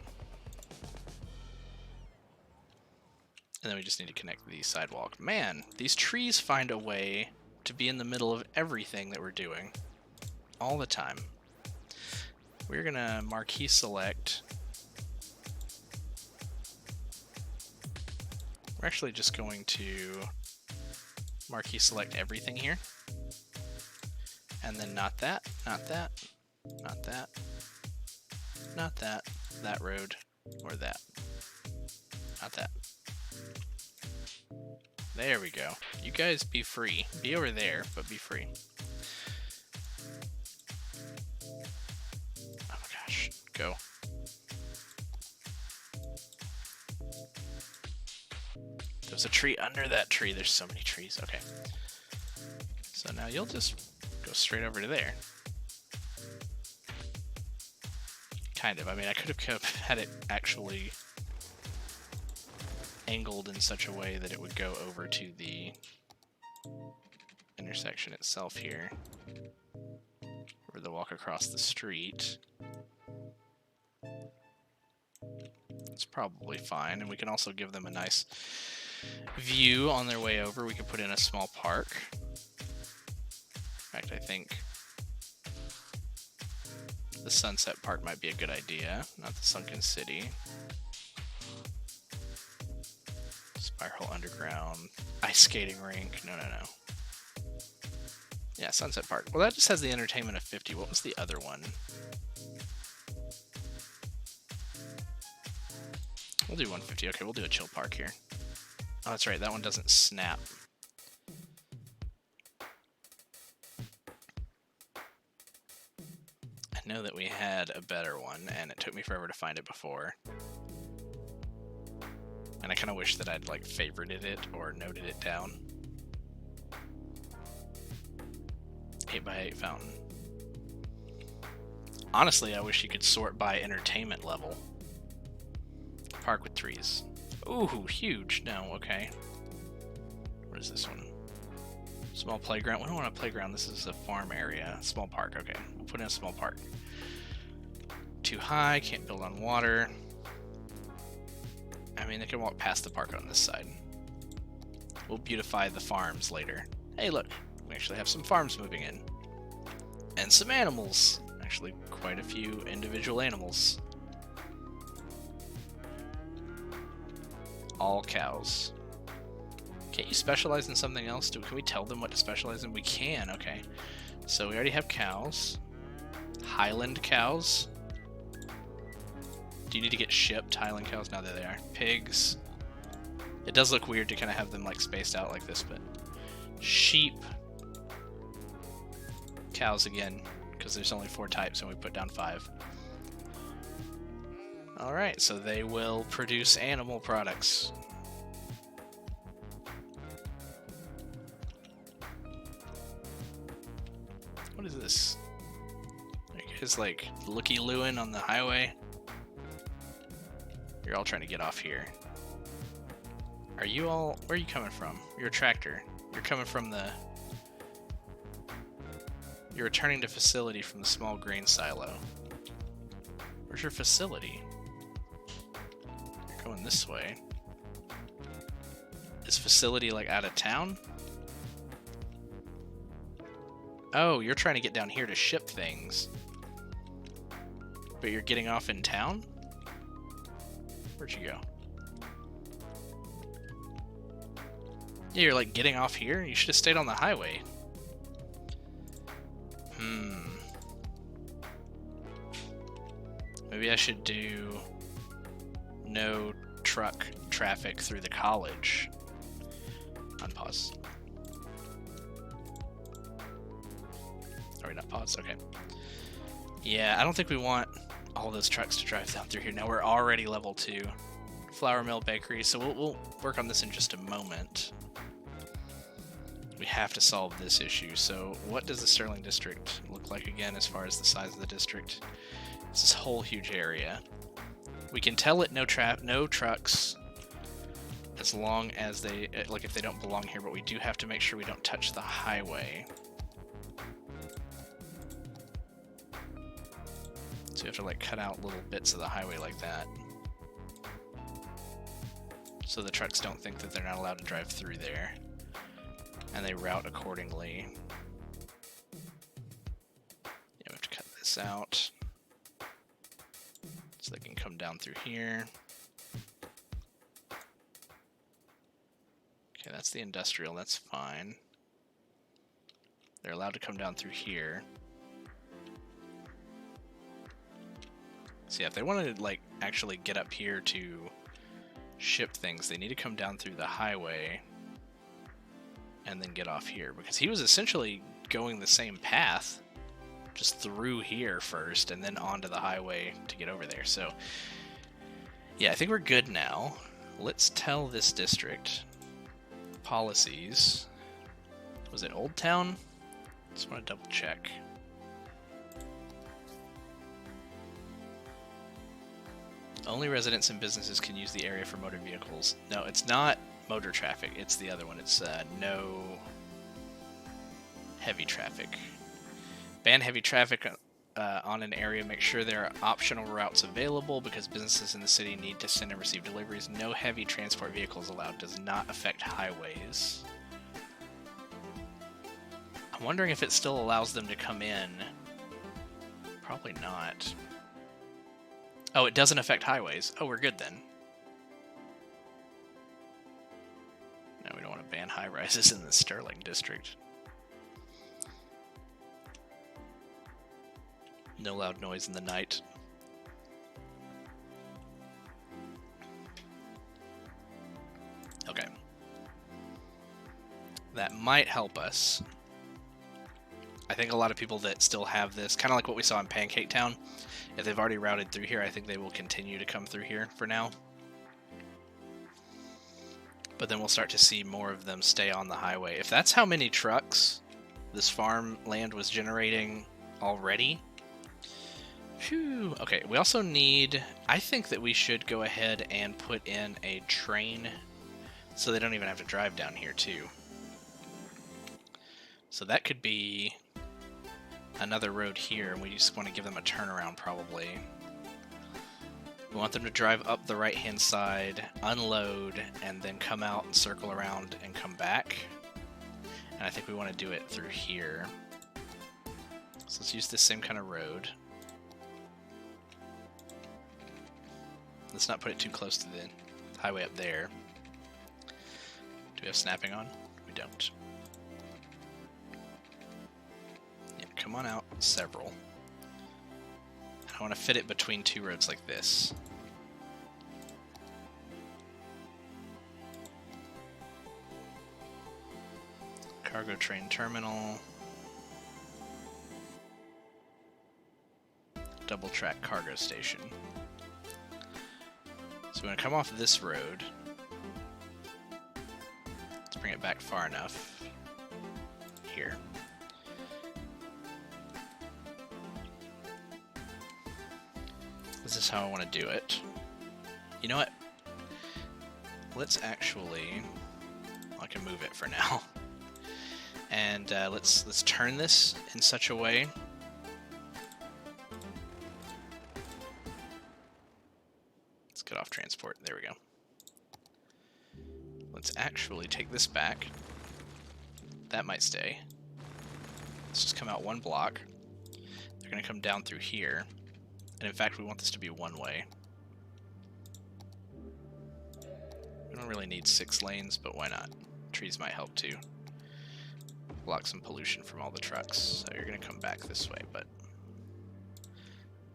then we just need to connect the sidewalk. Man, these trees find a way to be in the middle of everything that we're doing. All the time. We're gonna marquee select. We're actually just going to marquee select everything here. And then not that, not that, not that, not that, that road, or that. Not that. There we go. You guys be free. Be over there, but be free. Oh my gosh. Go. There's a tree under that tree. There's so many trees. Okay. So now you'll just go straight over to there. Kind of. I mean, I could have had it actually angled in such a way that it would go over to the intersection itself here, or the walk across the street. It's probably fine, and we can also give them a nice view on their way over. We could put in a small park. In fact, I think the Sunset Park might be a good idea, not the Sunken City. Spiral Underground, ice skating rink, no. Yeah, Sunset Park. Well, that just has the entertainment of 50. What was the other one? We'll do 150. Okay, we'll do a chill park here. Oh, that's right. That one doesn't snap. I know that we had a better one, and it took me forever to find it before. And I kind of wish that I'd, like, favorited it or noted it down. 8x8 fountain. Honestly, I wish you could sort by entertainment level. Park with trees. Ooh, huge. No, okay. What is this one? Small playground. We don't want a playground. This is a farm area. Small park. Okay, we'll put in a small park. Too high. Can't build on water. I mean, they can walk past the park on this side. We'll beautify the farms later. Hey, look. We actually have some farms moving in. And some animals. Actually, quite a few individual animals. All cows. Can't you specialize in something else? Can we tell them what to specialize in? We can, okay. So we already have cows. Highland cows. Do you need to get shipped Highland cows? No, there they are. Pigs. It does look weird to kind of have them like spaced out like this, but sheep. Cows again, because there's only 4 types and we put down 5. Alright, so they will produce animal products. What is this? It's like looky-looing on the highway. You're all trying to get off here. Are you all... Where are you coming from? You're a tractor. You're coming from the... You're returning to facility from the small grain silo. Where's your facility? You're going this way. Is facility like out of town? Oh, you're trying to get down here to ship things. But you're getting off in town? Where'd you go? Yeah, you're like getting off here? You should have stayed on the highway. Maybe I should do no truck traffic through the college. Unpause. Are we not paused? Okay. Yeah, I don't think we want all those trucks to drive down through here. Now we're already level 2. Flour mill, bakery, so we'll work on this in just a moment. We have to solve this issue. So what does the Sterling District look like again as far as the size of the district? It's this whole huge area. We can tell it no trucks as long as they, like if they don't belong here, but we do have to make sure we don't touch the highway. So we have to like cut out little bits of the highway like that. So the trucks don't think that they're not allowed to drive through there. And they route accordingly. Yeah, we have to cut this out. So they can come down through here. Okay, that's the industrial, that's fine. They're allowed to come down through here. So yeah, if they want to like actually get up here to ship things, they need to come down through the highway and then get off here, because he was essentially going the same path, just through here first and then onto the highway to get over there. So yeah, I think we're good now. Let's tell this district policies. Was it Old Town? Just want to double check. Only residents and businesses can use the area for motor vehicles. No, it's not motor traffic. It's the other one. It's no heavy traffic. Ban heavy traffic on an area. Make sure there are optional routes available because businesses in the city need to send and receive deliveries. No heavy transport vehicles allowed. Does not affect highways. I'm wondering if it still allows them to come in. Probably not. Oh, it doesn't affect highways. Oh, we're good then. No, we don't want to ban high rises in the Sterling District. No loud noise in the night. Okay. That might help us. I think a lot of people that still have this, kind of like what we saw in Pancake Town, if they've already routed through here, I think they will continue to come through here for now. But then we'll start to see more of them stay on the highway. If that's how many trucks this farmland was generating already, Phew. Okay, we also need... I think that we should go ahead and put in a train so they don't even have to drive down here, too. So that could be another road here, and we just want to give them a turnaround, probably. We want them to drive up the right-hand side, unload, and then come out and circle around and come back. And I think we want to do it through here. So let's use this same kind of road. Let's not put it too close to the highway up there. Do we have snapping on? We don't. Yeah, come on out, several. I want to fit it between two roads like this. Cargo train terminal. Double track cargo station. So we're going to come off this road. Let's bring it back far enough. Here. This is how I want to do it. You know what? Let's actually... I can move it for now. And let's turn this in such a way. Let's get off transport. There we go. Let's actually take this back. That might stay. Let's just come out one block. They're going to come down through here. And in fact, we want this to be one way. We don't really need 6 lanes, but why not? Trees might help too. Block some pollution from all the trucks. So you're going to come back this way, but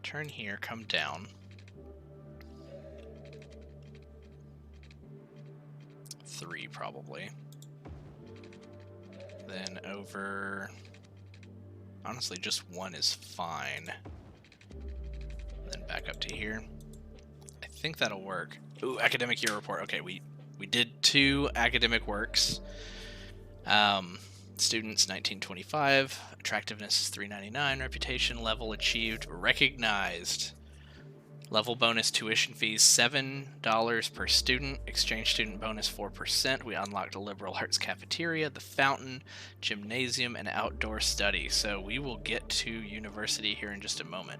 turn here, come down. 3 probably. Then over... Honestly, just 1 is fine. Then back up to here. I think that'll work. Ooh, academic year report. Okay, we did 2 academic works. Students 1925, attractiveness is 399, reputation level achieved, recognized. Level bonus tuition fees $7 per student, exchange student bonus 4%. We unlocked a liberal arts cafeteria, the fountain, gymnasium, and outdoor study. So we will get to university here in just a moment.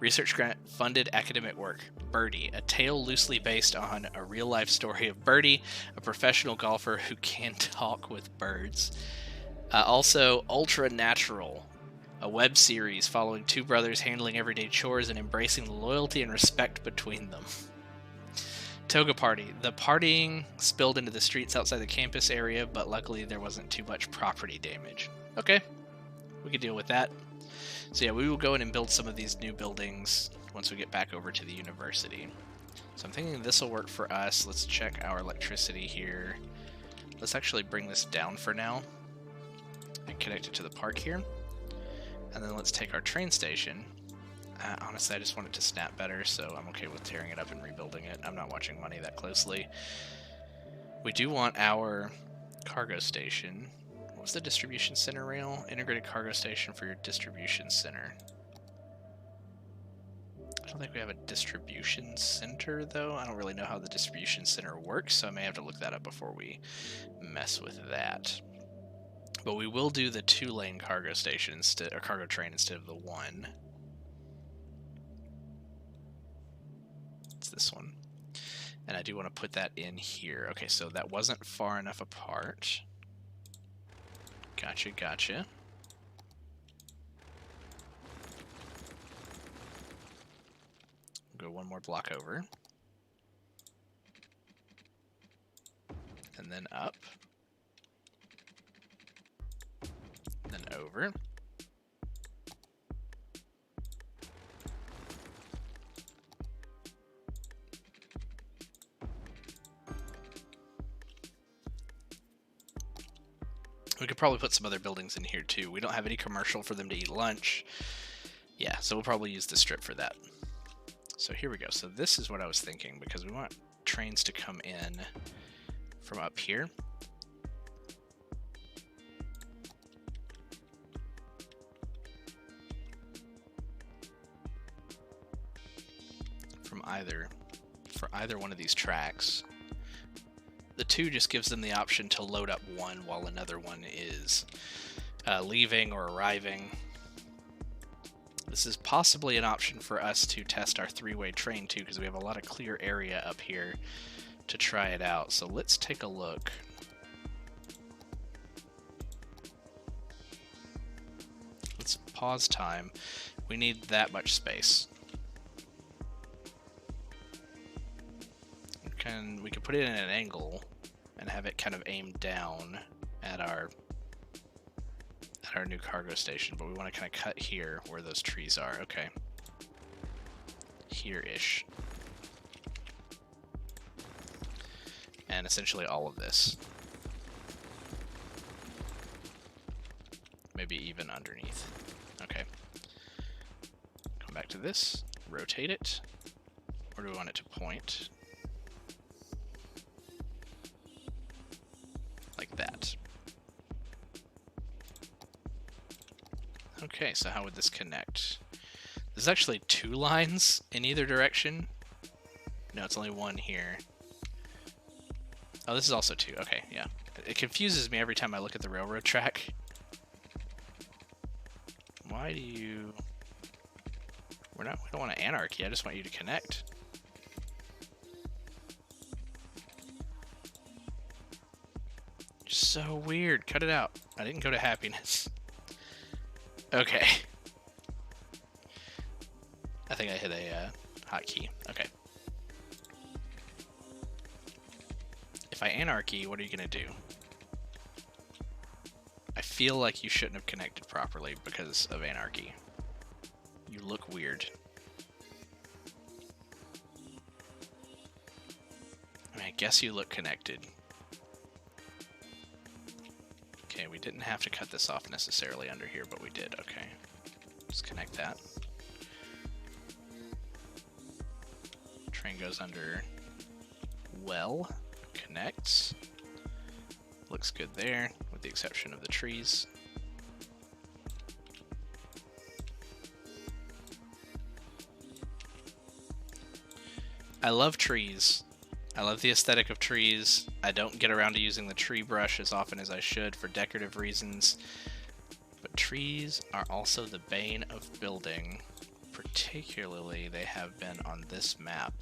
Research grant funded academic work, Birdie, a tale loosely based on a real-life story of Birdie, a professional golfer who can talk with birds. Also, Ultra Natural, a web series following 2 brothers handling everyday chores and embracing the loyalty and respect between them. Toga Party, the partying spilled into the streets outside the campus area, but luckily there wasn't too much property damage. Okay, we can deal with that. So yeah, we will go in and build some of these new buildings once we get back over to the university. So I'm thinking this will work for us. Let's check our electricity here. Let's actually bring this down for now and connect it to the park here. And then let's take our train station. Honestly, I just want it to snap better, so I'm okay with tearing it up and rebuilding it. I'm not watching money that closely. We do want our cargo station. What's the distribution center rail? Integrated cargo station for your distribution center. I don't think we have a distribution center, though. I don't really know how the distribution center works, so I may have to look that up before we mess with that. But we will do the 2-lane cargo station instead, or cargo train instead of the 1. It's this one. And I do want to put that in here. Okay, so that wasn't far enough apart. Gotcha, gotcha. We'll go 1 more block over. And then up. Then over. We could probably put some other buildings in here too. We don't have any commercial for them to eat lunch. Yeah, so we'll probably use the strip for that. So here we go. So this is what I was thinking, because we want trains to come in from up here. for either one of these tracks. The 2 just gives them the option to load up one while another one is leaving or arriving. This is possibly an option for us to test our 3-way train too, because we have a lot of clear area up here to try it out. So let's take a look. Let's pause time. We need that much space. We can put it in an angle and have it kind of aimed down at our new cargo station, but we want to kind of cut here where those trees are. Okay. Here-ish. And essentially all of this. Maybe even underneath. Okay. Come back to this. Rotate it. Where do we want it to point? Like that. Okay, so how would this connect? There's actually 2 lines in either direction. No, it's only one here. Oh, this is also 2. Okay, yeah. It confuses me every time I look at the railroad track. Why do you... We don't want an anarchy, I just want you to connect. So weird. Cut it out. I didn't go to happiness. Okay. I think I hit a hotkey. Okay. If I anarchy, what are you going to do? I feel like you shouldn't have connected properly because of anarchy. You look weird. I mean, I guess you look connected. Okay, we didn't have to cut this off necessarily under here, but we did. Okay. Just connect that. Train goes under well, connects. Looks good there, with the exception of the trees. I love trees. I love the aesthetic of trees. I don't get around to using the tree brush as often as I should for decorative reasons. But trees are also the bane of building. Particularly, they have been on this map.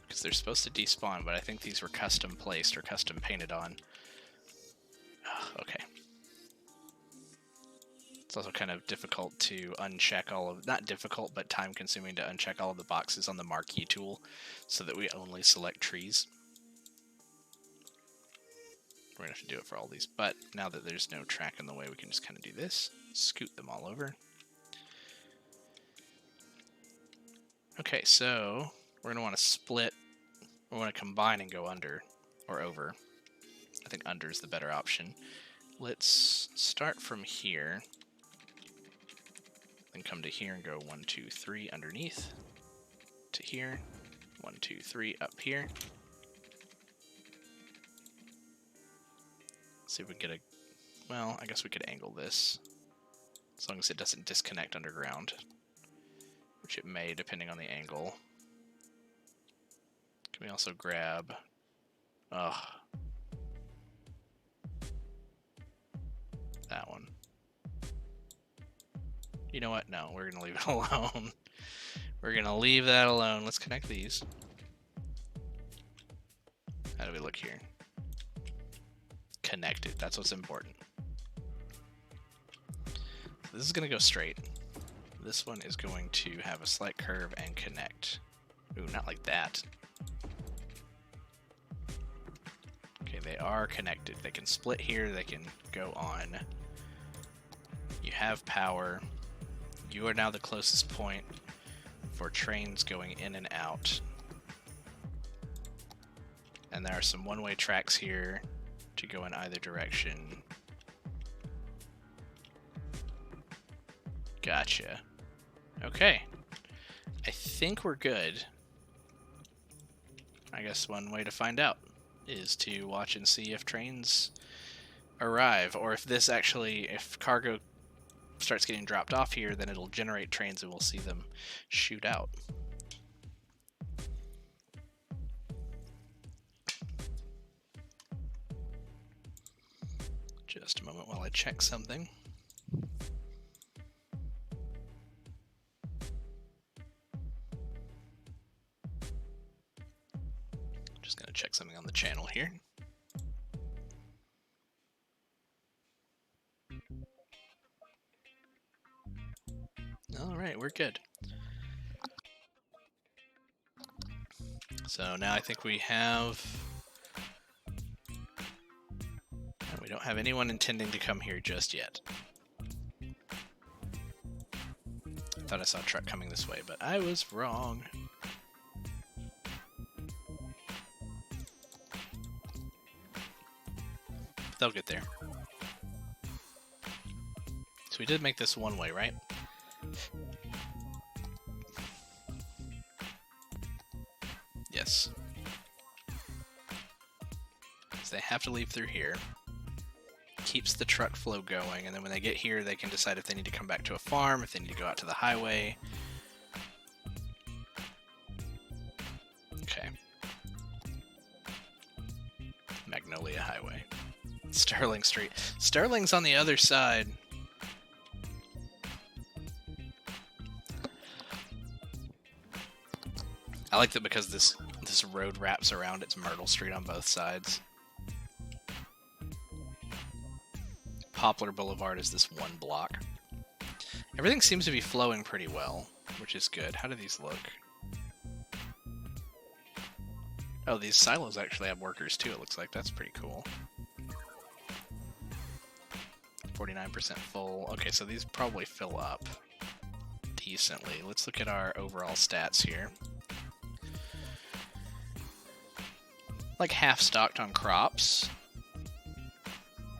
Because they're supposed to despawn, but I think these were custom placed or custom painted on. Okay. It's also kind of difficult to uncheck all of, not difficult, but time consuming to uncheck all of the boxes on the marquee tool so that we only select trees. We're going to have to do it for all these, but now that there's no track in the way, we can just kind of do this, scoot them all over. Okay, so we're going to want to split, we want to combine and go under, or over. I think under is the better option. Let's start from here. Then come to here and go 1, 2, 3 underneath. To here. 1, 2, 3 up here. See if we get a... Well, I guess we could angle this. As long as it doesn't disconnect underground. Which it may, depending on the angle. Can we also grab... Ugh. That one. You know what? No, we're going to leave it alone. We're going to leave that alone. Let's connect these. How do we look here? Connected. That's what's important. This is going to go straight. This one is going to have a slight curve and connect. Ooh, not like that. Okay, they are connected. They can split here. They can go on. You have power. You are now the closest point for trains going in and out. And there are some one-way tracks here to go in either direction. Gotcha. Okay. I think we're good. I guess one way to find out is to watch and see if trains arrive, or if this actually, if cargo starts getting dropped off here, then it'll generate trains and we'll see them shoot out. Just a moment while I check something. Just going to check something on the channel here. All right, we're good. So now I think we have... We don't have anyone intending to come here just yet. I thought I saw a truck coming this way, but I was wrong. They'll get there. So we did make this one way, right? Yes. So they have to leave through here. Keeps the truck flow going, and then when they get here, they can decide if they need to come back to a farm, if they need to go out to the highway. Okay. Magnolia Highway. Sterling Street. Sterling's on the other side. I like that because this road wraps around, it's Myrtle Street on both sides. Poplar Boulevard is this one block. Everything seems to be flowing pretty well, which is good. How do these look? Oh, these silos actually have workers too, it looks like. That's pretty cool. 49% full. Okay, so these probably fill up decently. Let's look at our overall stats here. Like half stocked on crops.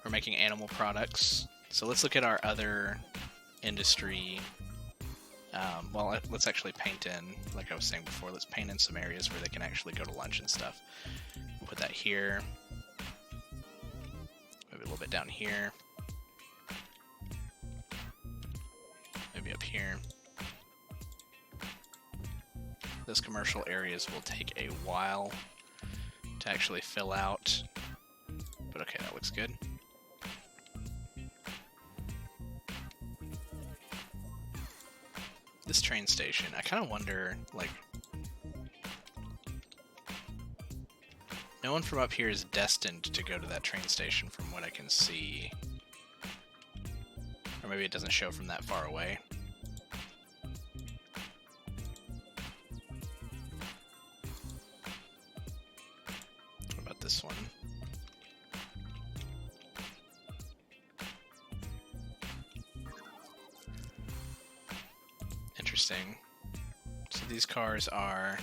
We're making animal products. So let's look at our other industry. Well, let's actually paint in, like I was saying before, let's paint in some areas where they can actually go to lunch and stuff. We'll put that here. Maybe a little bit down here. Maybe up here. Those commercial areas will take a while to actually fill out. But okay, that looks good. This train station, I kind of wonder, like, no one from up here is destined to go to that train station from what I can see. Or maybe it doesn't show from that far away. What about this one? Interesting. So these cars are...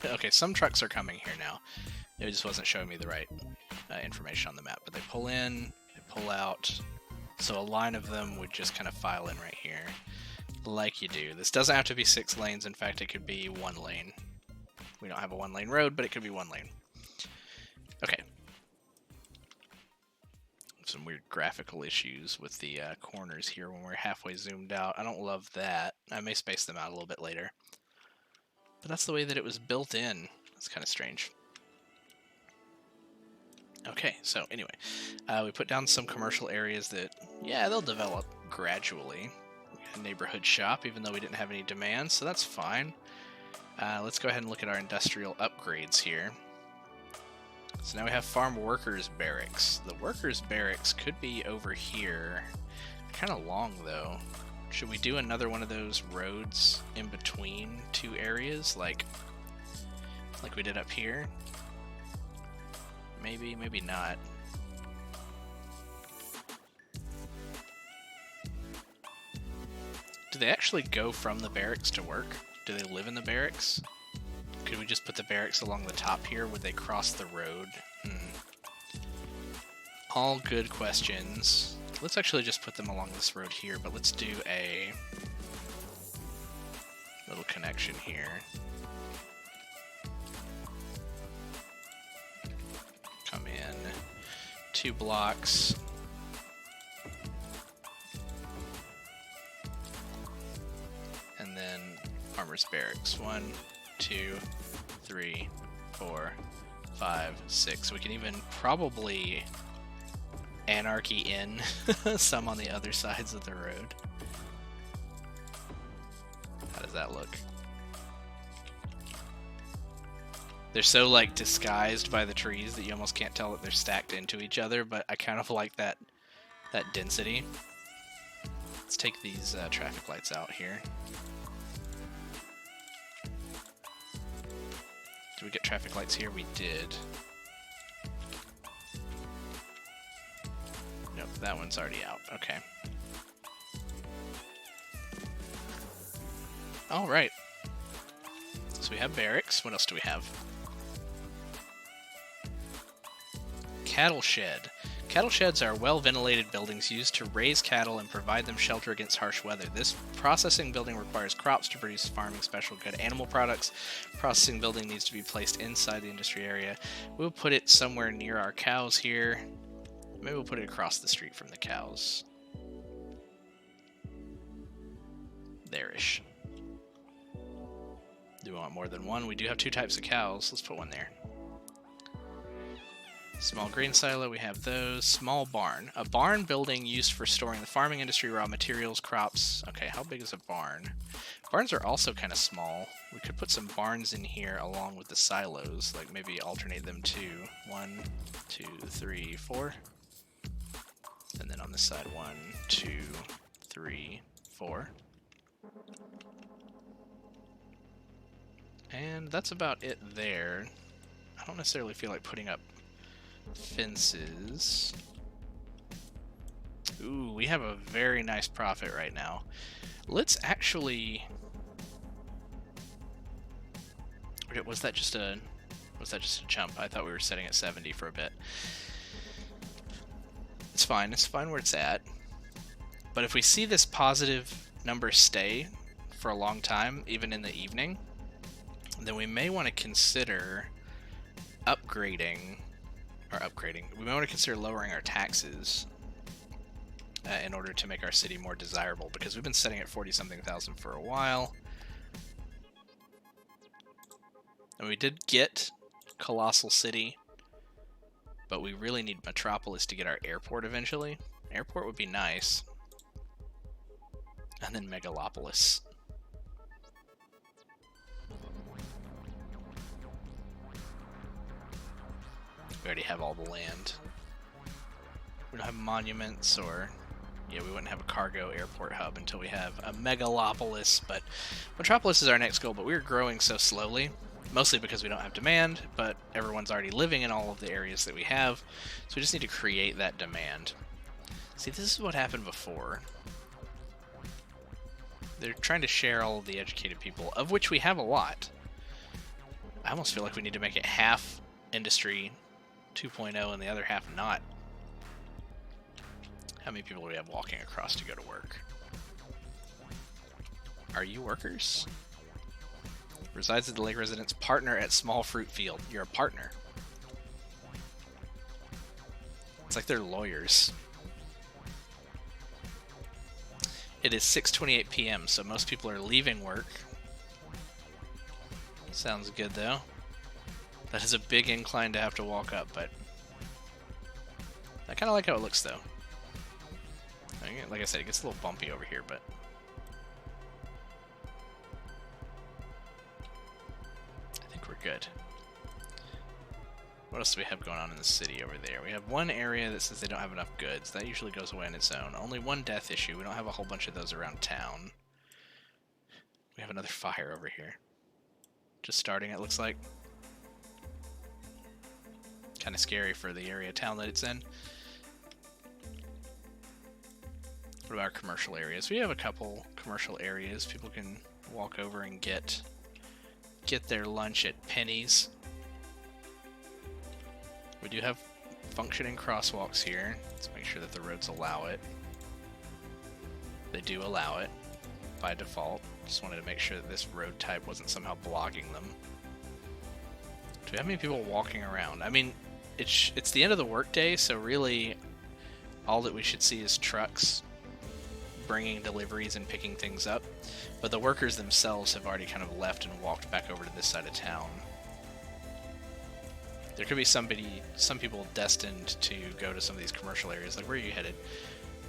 Okay, some trucks are coming here now. It just wasn't showing me the right information on the map. But they pull in, they pull out. So a line of them would just kind of file in right here, like you do. This doesn't have to be 6 lanes. In fact, it could be 1 lane. We don't have a 1-lane road, but it could be 1 lane. Okay. Some weird graphical issues with the corners here when we're halfway zoomed out. I don't love that. I may space them out a little bit later. But that's the way that it was built in. That's kind of strange. Okay, so anyway, we put down some commercial areas that, yeah, they'll develop gradually. A neighborhood shop, even though we didn't have any demand, so that's fine. Let's go ahead and look at our industrial upgrades here. So now we have farm workers barracks. The workers barracks could be over here. Kind of long though. Should we do another one of those roads in between 2 areas, like we did up here? Maybe, maybe not. Do they actually go from the barracks to work? Do they live in the barracks? Could we just put the barracks along the top here? Would they cross the road? All good questions. Let's actually just put them along this road here, but let's do a little connection here. Come in. 2 blocks. And then armor's barracks. 1, 2, 3, 4, 5, 6. So we can even probably anarchy in some on the other sides of the road. How does that look? They're so like disguised by the trees that you almost can't tell that they're stacked into each other, but I kind of like that density. Let's take these traffic lights out here. Did we get traffic lights here? We did. Nope, that one's already out. Okay. All right. So we have barracks. What else do we have? Cattle shed. Cattle sheds are well-ventilated buildings used to raise cattle and provide them shelter against harsh weather. This processing building requires crops to produce farming special good animal products. Processing building needs to be placed inside the industry area. We'll put it somewhere near our cows here. Maybe we'll put it across the street from the cows. There-ish. Do we want more than one? We do have 2 types of cows. Let's put one there. Small grain silo, we have those. Small barn. A barn building used for storing the farming industry raw materials, crops. Okay, how big is a barn? Barns are also kind of small. We could put some barns in here along with the silos, like maybe alternate them to 1, 2, 3, 4. And then on this side, 1, 2, 3, 4. And that's about it there. I don't necessarily feel like putting up fences. Ooh, we have a very nice profit right now. Let's actually... Was that just a jump? I thought we were setting at 70 for a bit. It's fine where it's at. But if we see this positive number stay for a long time, even in the evening, then we may want to consider upgrading. We may want to consider lowering our taxes in order to make our city more desirable, because we've been setting at 40-something thousand for a while. And we did get Colossal City, but we really need Metropolis to get our airport eventually. Airport would be nice. And then Megalopolis. We already have all the land. We don't have monuments, or... Yeah, we wouldn't have a cargo airport hub until we have a Megalopolis, but Metropolis is our next goal, but we're growing so slowly, mostly because we don't have demand, but everyone's already living in all of the areas that we have, so we just need to create that demand. See, this is what happened before. They're trying to share all of the educated people, of which we have a lot. I almost feel like we need to make it half industry 2.0 and the other half not. How many people do we have walking across to go to work? Are you workers? Resides at the lake residence. Partner at small fruit field. You're a partner. It's like they're lawyers. It is 6:28 p.m., so most people are leaving work. Sounds good, though. That is a big incline to have to walk up, but I kind of like how it looks, though. Like I said, it gets a little bumpy over here, but I think we're good. What else do we have going on in the city over there? We have one area that says they don't have enough goods. That usually goes away on its own. Only one death issue. We don't have a whole bunch of those around town. We have another fire over here. Just starting, it looks like. Kind of scary for the area of town that it's in. What about our commercial areas? We have a couple commercial areas. People can walk over and get their lunch at Penny's. We do have functioning crosswalks here. Let's make sure that the roads allow it. They do allow it by default. Just wanted to make sure that this road type wasn't somehow blocking them. Do we have any people walking around? I mean, it's the end of the workday, so really all that we should see is trucks bringing deliveries and picking things up. But the workers themselves have already kind of left and walked back over to this side of town. There could be some people destined to go to some of these commercial areas. Like, where are you headed?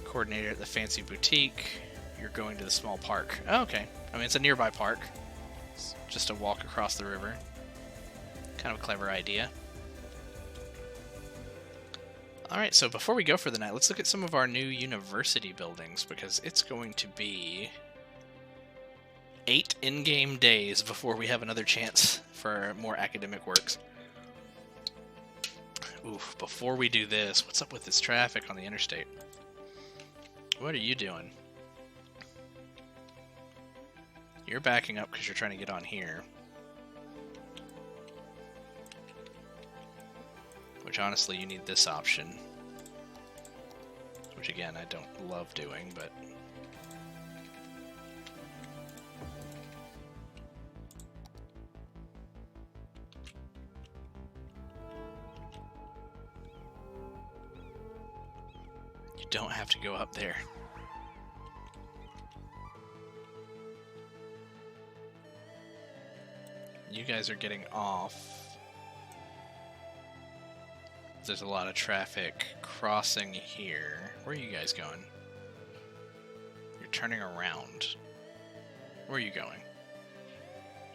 Coordinator at the fancy boutique. You're going to the small park. Oh, okay. I mean, it's a nearby park. It's just a walk across the river. Kind of a clever idea. Alright, so before we go for the night, let's look at some of our new university buildings, because it's going to be 8 in-game days before we have another chance for more academic works. Oof, before we do this, what's up with this traffic on the interstate? What are you doing? You're backing up because you're trying to get on here. Which, honestly, you need this option. Which, again, I don't love doing, but... you don't have to go up there. You guys are getting off. There's a lot of traffic crossing here. Where are you guys going? You're turning around. Where are you going?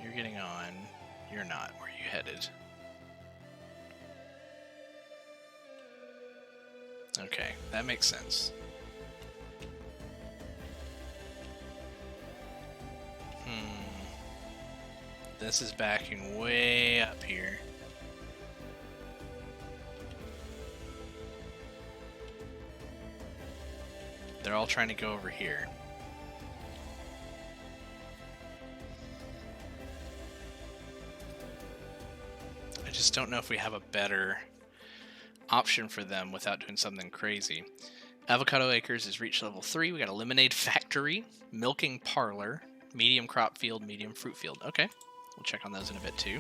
You're getting on. You're not. Where are you headed? Okay, that makes sense. This is backing way up here. They're all trying to go over here. I just don't know if we have a better option for them without doing something crazy. Avocado Acres is reached level 3. We got a lemonade factory, milking parlor, medium crop field, medium fruit field. Okay, we'll check on those in a bit too.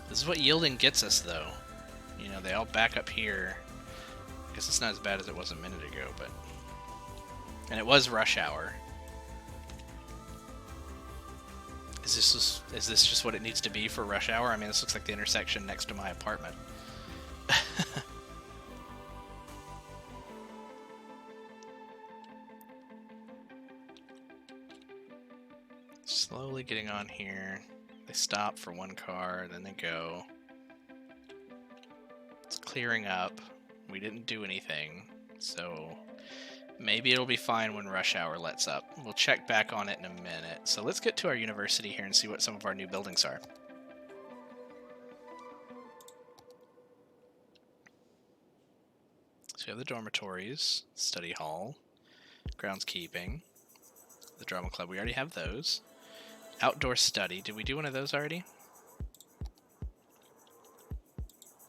This is what yielding gets us, though. You know, they all back up here. I guess it's not as bad as it was a minute ago, but... and it was rush hour. Is this just what it needs to be for rush hour? I mean, this looks like the intersection next to my apartment. Slowly getting on here. They stop for one car, then they go. It's clearing up. We didn't do anything, so maybe it'll be fine when rush hour lets up. We'll check back on it in a minute. So let's get to our university here and see what some of our new buildings are. So we have the dormitories, study hall, groundskeeping, the drama club. We already have those. Outdoor study. Did we do one of those already?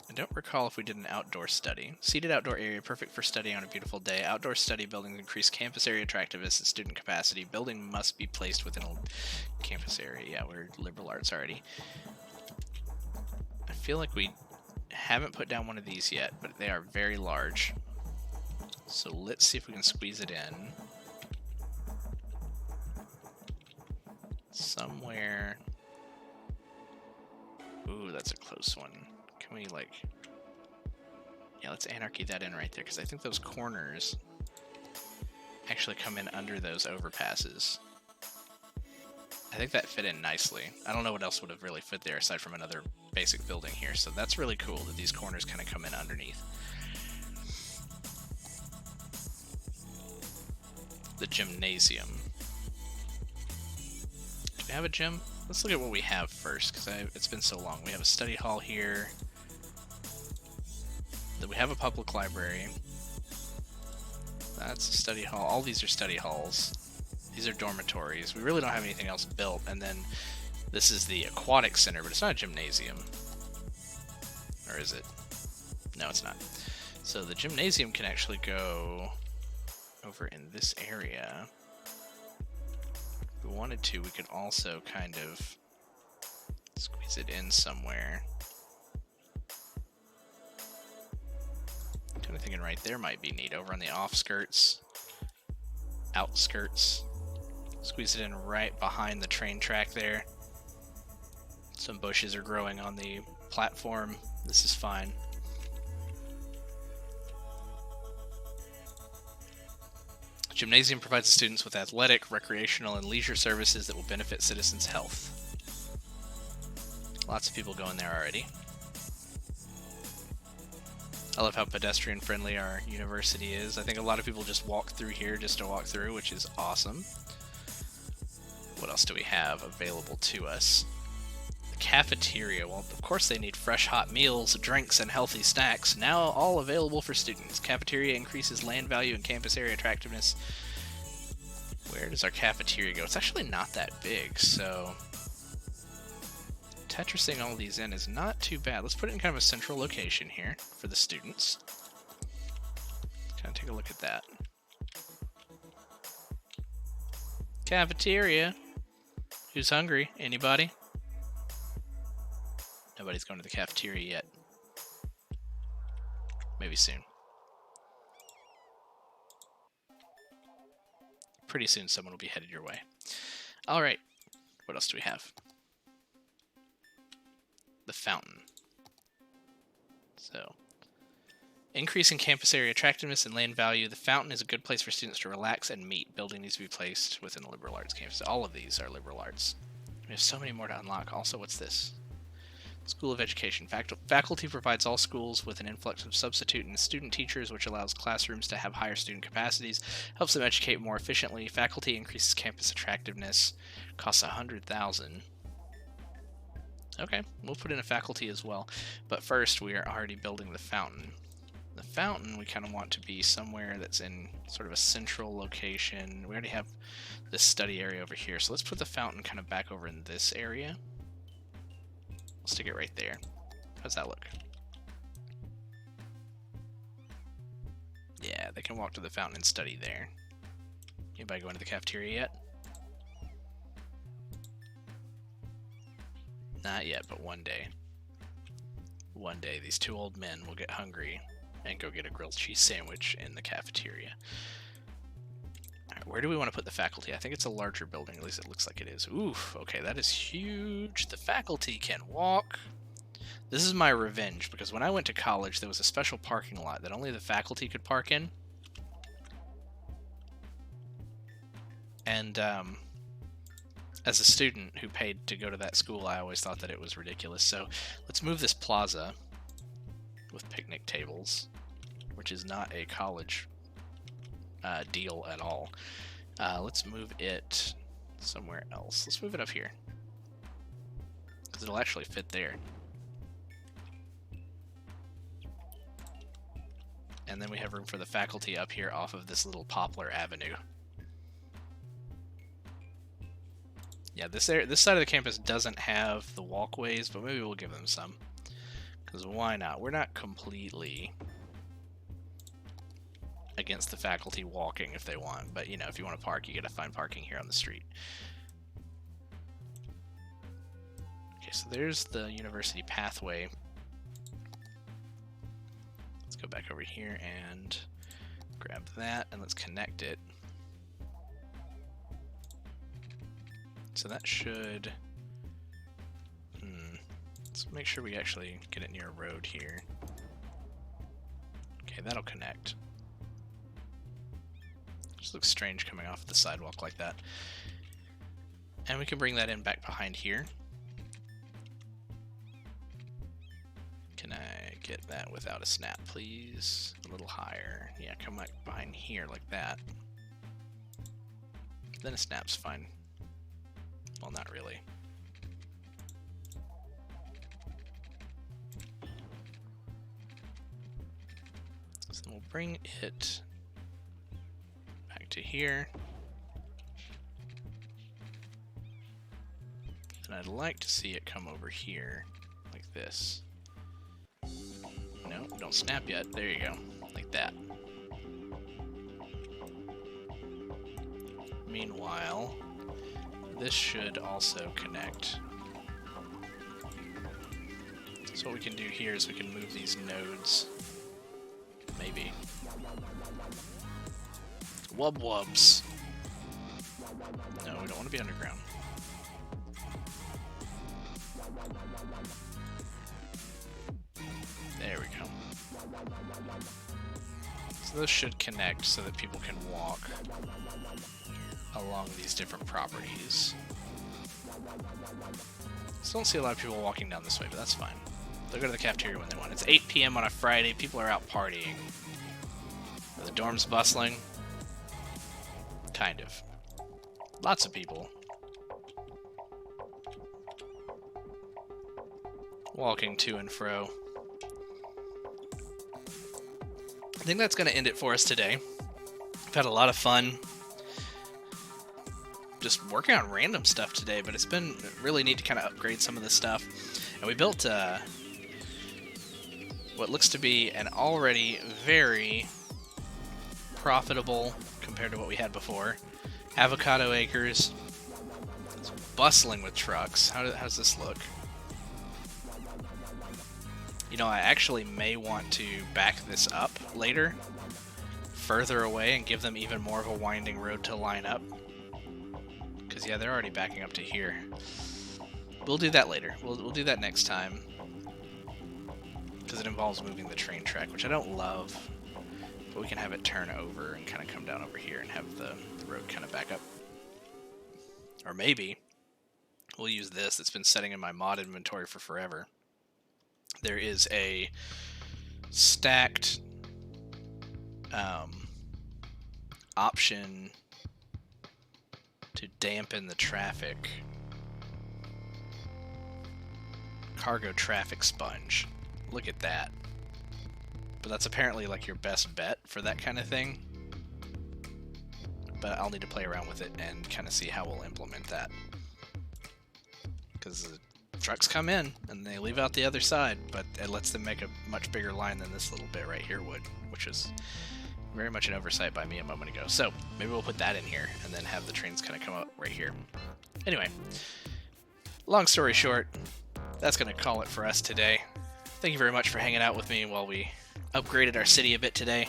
I don't recall if we did an outdoor study. Seated outdoor area, perfect for studying on a beautiful day. Outdoor study buildings increase campus area attractiveness and student capacity. Building must be placed within a campus area. Yeah, we're liberal arts already. I feel like we haven't put down one of these yet, but they are very large. So let's see if we can squeeze it in. Somewhere. Ooh, that's a close one. Can we, like... yeah, let's anarchy that in right there, because I think those corners actually come in under those overpasses. I think that fit in nicely. I don't know what else would have really fit there aside from another basic building here, so that's really cool that these corners kind of come in underneath. The gymnasium. Do we have a gym? Let's look at what we have first, because it's been so long. We have a study hall here. Then we have a public library. That's a study hall. All these are study halls. These are dormitories. We really don't have anything else built. And then this is the aquatic center, but it's not a gymnasium. Or is it? No, it's not. So the gymnasium can actually go over in this area. If we wanted to, we could also kind of Squeeze it in somewhere. Kind of thinking right there might be neat. Over on the outskirts. Squeeze it in right behind the train track there. Some bushes are growing on the platform. This is fine. Gymnasium provides students with athletic, recreational, and leisure services that will benefit citizens' health. Lots of people going there already. I love how pedestrian friendly our university is. I think a lot of people just walk through here just to walk through, which is awesome. What else do we have available to us? The cafeteria. Well, of course they need fresh hot meals, drinks, and healthy snacks. Now all available for students. Cafeteria increases land value and campus area attractiveness. Where does our cafeteria go? It's actually not that big, so Tetrising all these in is not too bad. Let's put it in kind of a central location here for the students. Kind of take a look at that. Cafeteria. Who's hungry? Anybody? Nobody's going to the cafeteria yet. Maybe soon. Pretty soon someone will be headed your way. Alright. What else do we have? The fountain. So, increasing campus area attractiveness and land value. The fountain is a good place for students to relax and meet. Building needs to be placed within a liberal arts campus. All of these are liberal arts. We have so many more to unlock. Also, what's this? School of Education. Faculty provides all schools with an influx of substitute and student teachers, which allows classrooms to have higher student capacities, helps them educate more efficiently. Faculty increases campus attractiveness. Costs $100,000. Okay, we'll put in a faculty as well. But first, we are already building the fountain. The fountain, we kind of want to be somewhere that's in sort of a central location. We already have this study area over here, so let's put the fountain kind of back over in this area. We'll stick it right there. How's that look? Yeah, they can walk to the fountain and study there. Anybody going to the cafeteria yet? Not yet, but one day. One day, these two old men will get hungry and go get a grilled cheese sandwich in the cafeteria. Alright, where do we want to put the faculty? I think it's a larger building, at least it looks like it is. Oof, okay, that is huge. The faculty can walk. This is my revenge, because when I went to college, there was a special parking lot that only the faculty could park in. And, as a student who paid to go to that school, I always thought that it was ridiculous. So let's move this plaza with picnic tables, which is not a college deal at all. Let's move it somewhere else. Let's move it up here, because it'll actually fit there. And then we have room for the faculty up here off of this little Poplar Avenue. Yeah, this side of the campus doesn't have the walkways, but maybe we'll give them some. Because why not? We're not completely against the faculty walking if they want. But, you know, if you want to park, you gotta find parking here on the street. Okay, so there's the university pathway. Let's go back over here and grab that, and let's connect it. So that should... Let's make sure we actually get it near a road here. Okay, that'll connect. Just looks strange coming off the sidewalk like that. And we can bring that in back behind here. Can I get that without a snap, please? A little higher. Yeah, come back behind here like that. Then a snap's fine. Well, not really. So then we'll bring it back to here. And I'd like to see it come over here like this. No, don't snap yet. There you go. Like that. Meanwhile, this should also connect So what we can do here is we can move these nodes. Maybe. Wub wubs. No, we don't want to be underground. There we go. So those should connect so that people can walk along these different properties. Still don't see a lot of people walking down this way, but that's fine. They'll go to the cafeteria when they want. It's 8 p.m. on a Friday. People are out partying. Are the dorms bustling? Kind of. Lots of people. Walking to and fro. I think that's going to end it for us today. We've had a lot of fun just working on random stuff today, but it's been really neat to kind of upgrade some of the stuff. And we built what looks to be an already very profitable, compared to what we had before, avocado acres. It's bustling with trucks. How's this look? You know, I actually may want to back this up later, further away, and give them even more of a winding road to line up. Because, yeah, they're already backing up to here. We'll do that later. We'll do that next time. Because it involves moving the train track, which I don't love. But we can have it turn over and kind of come down over here and have the road kind of back up. Or maybe we'll use this. It's been sitting in my mod inventory for forever. There is a stacked option to dampen the traffic. Cargo traffic sponge. Look at that. But that's apparently like your best bet for that kind of thing. But I'll need to play around with it and kind of see how we'll implement that. Because the trucks come in and they leave out the other side, but it lets them make a much bigger line than this little bit right here would, which is very much an oversight by me a moment ago. So maybe we'll put that in here and then have the trains kind of come up right here. Anyway, long story short, that's going to call it for us today. Thank you very much for hanging out with me while we upgraded our city a bit today.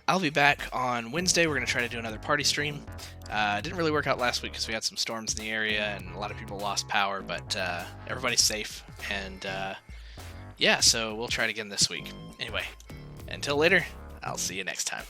I'll be back on Wednesday. We're going to try to do another party stream. Didn't really work out last week because we had some storms in the area and a lot of people lost power, but everybody's safe. And yeah, so we'll try it again this week. Anyway, until later, I'll see you next time.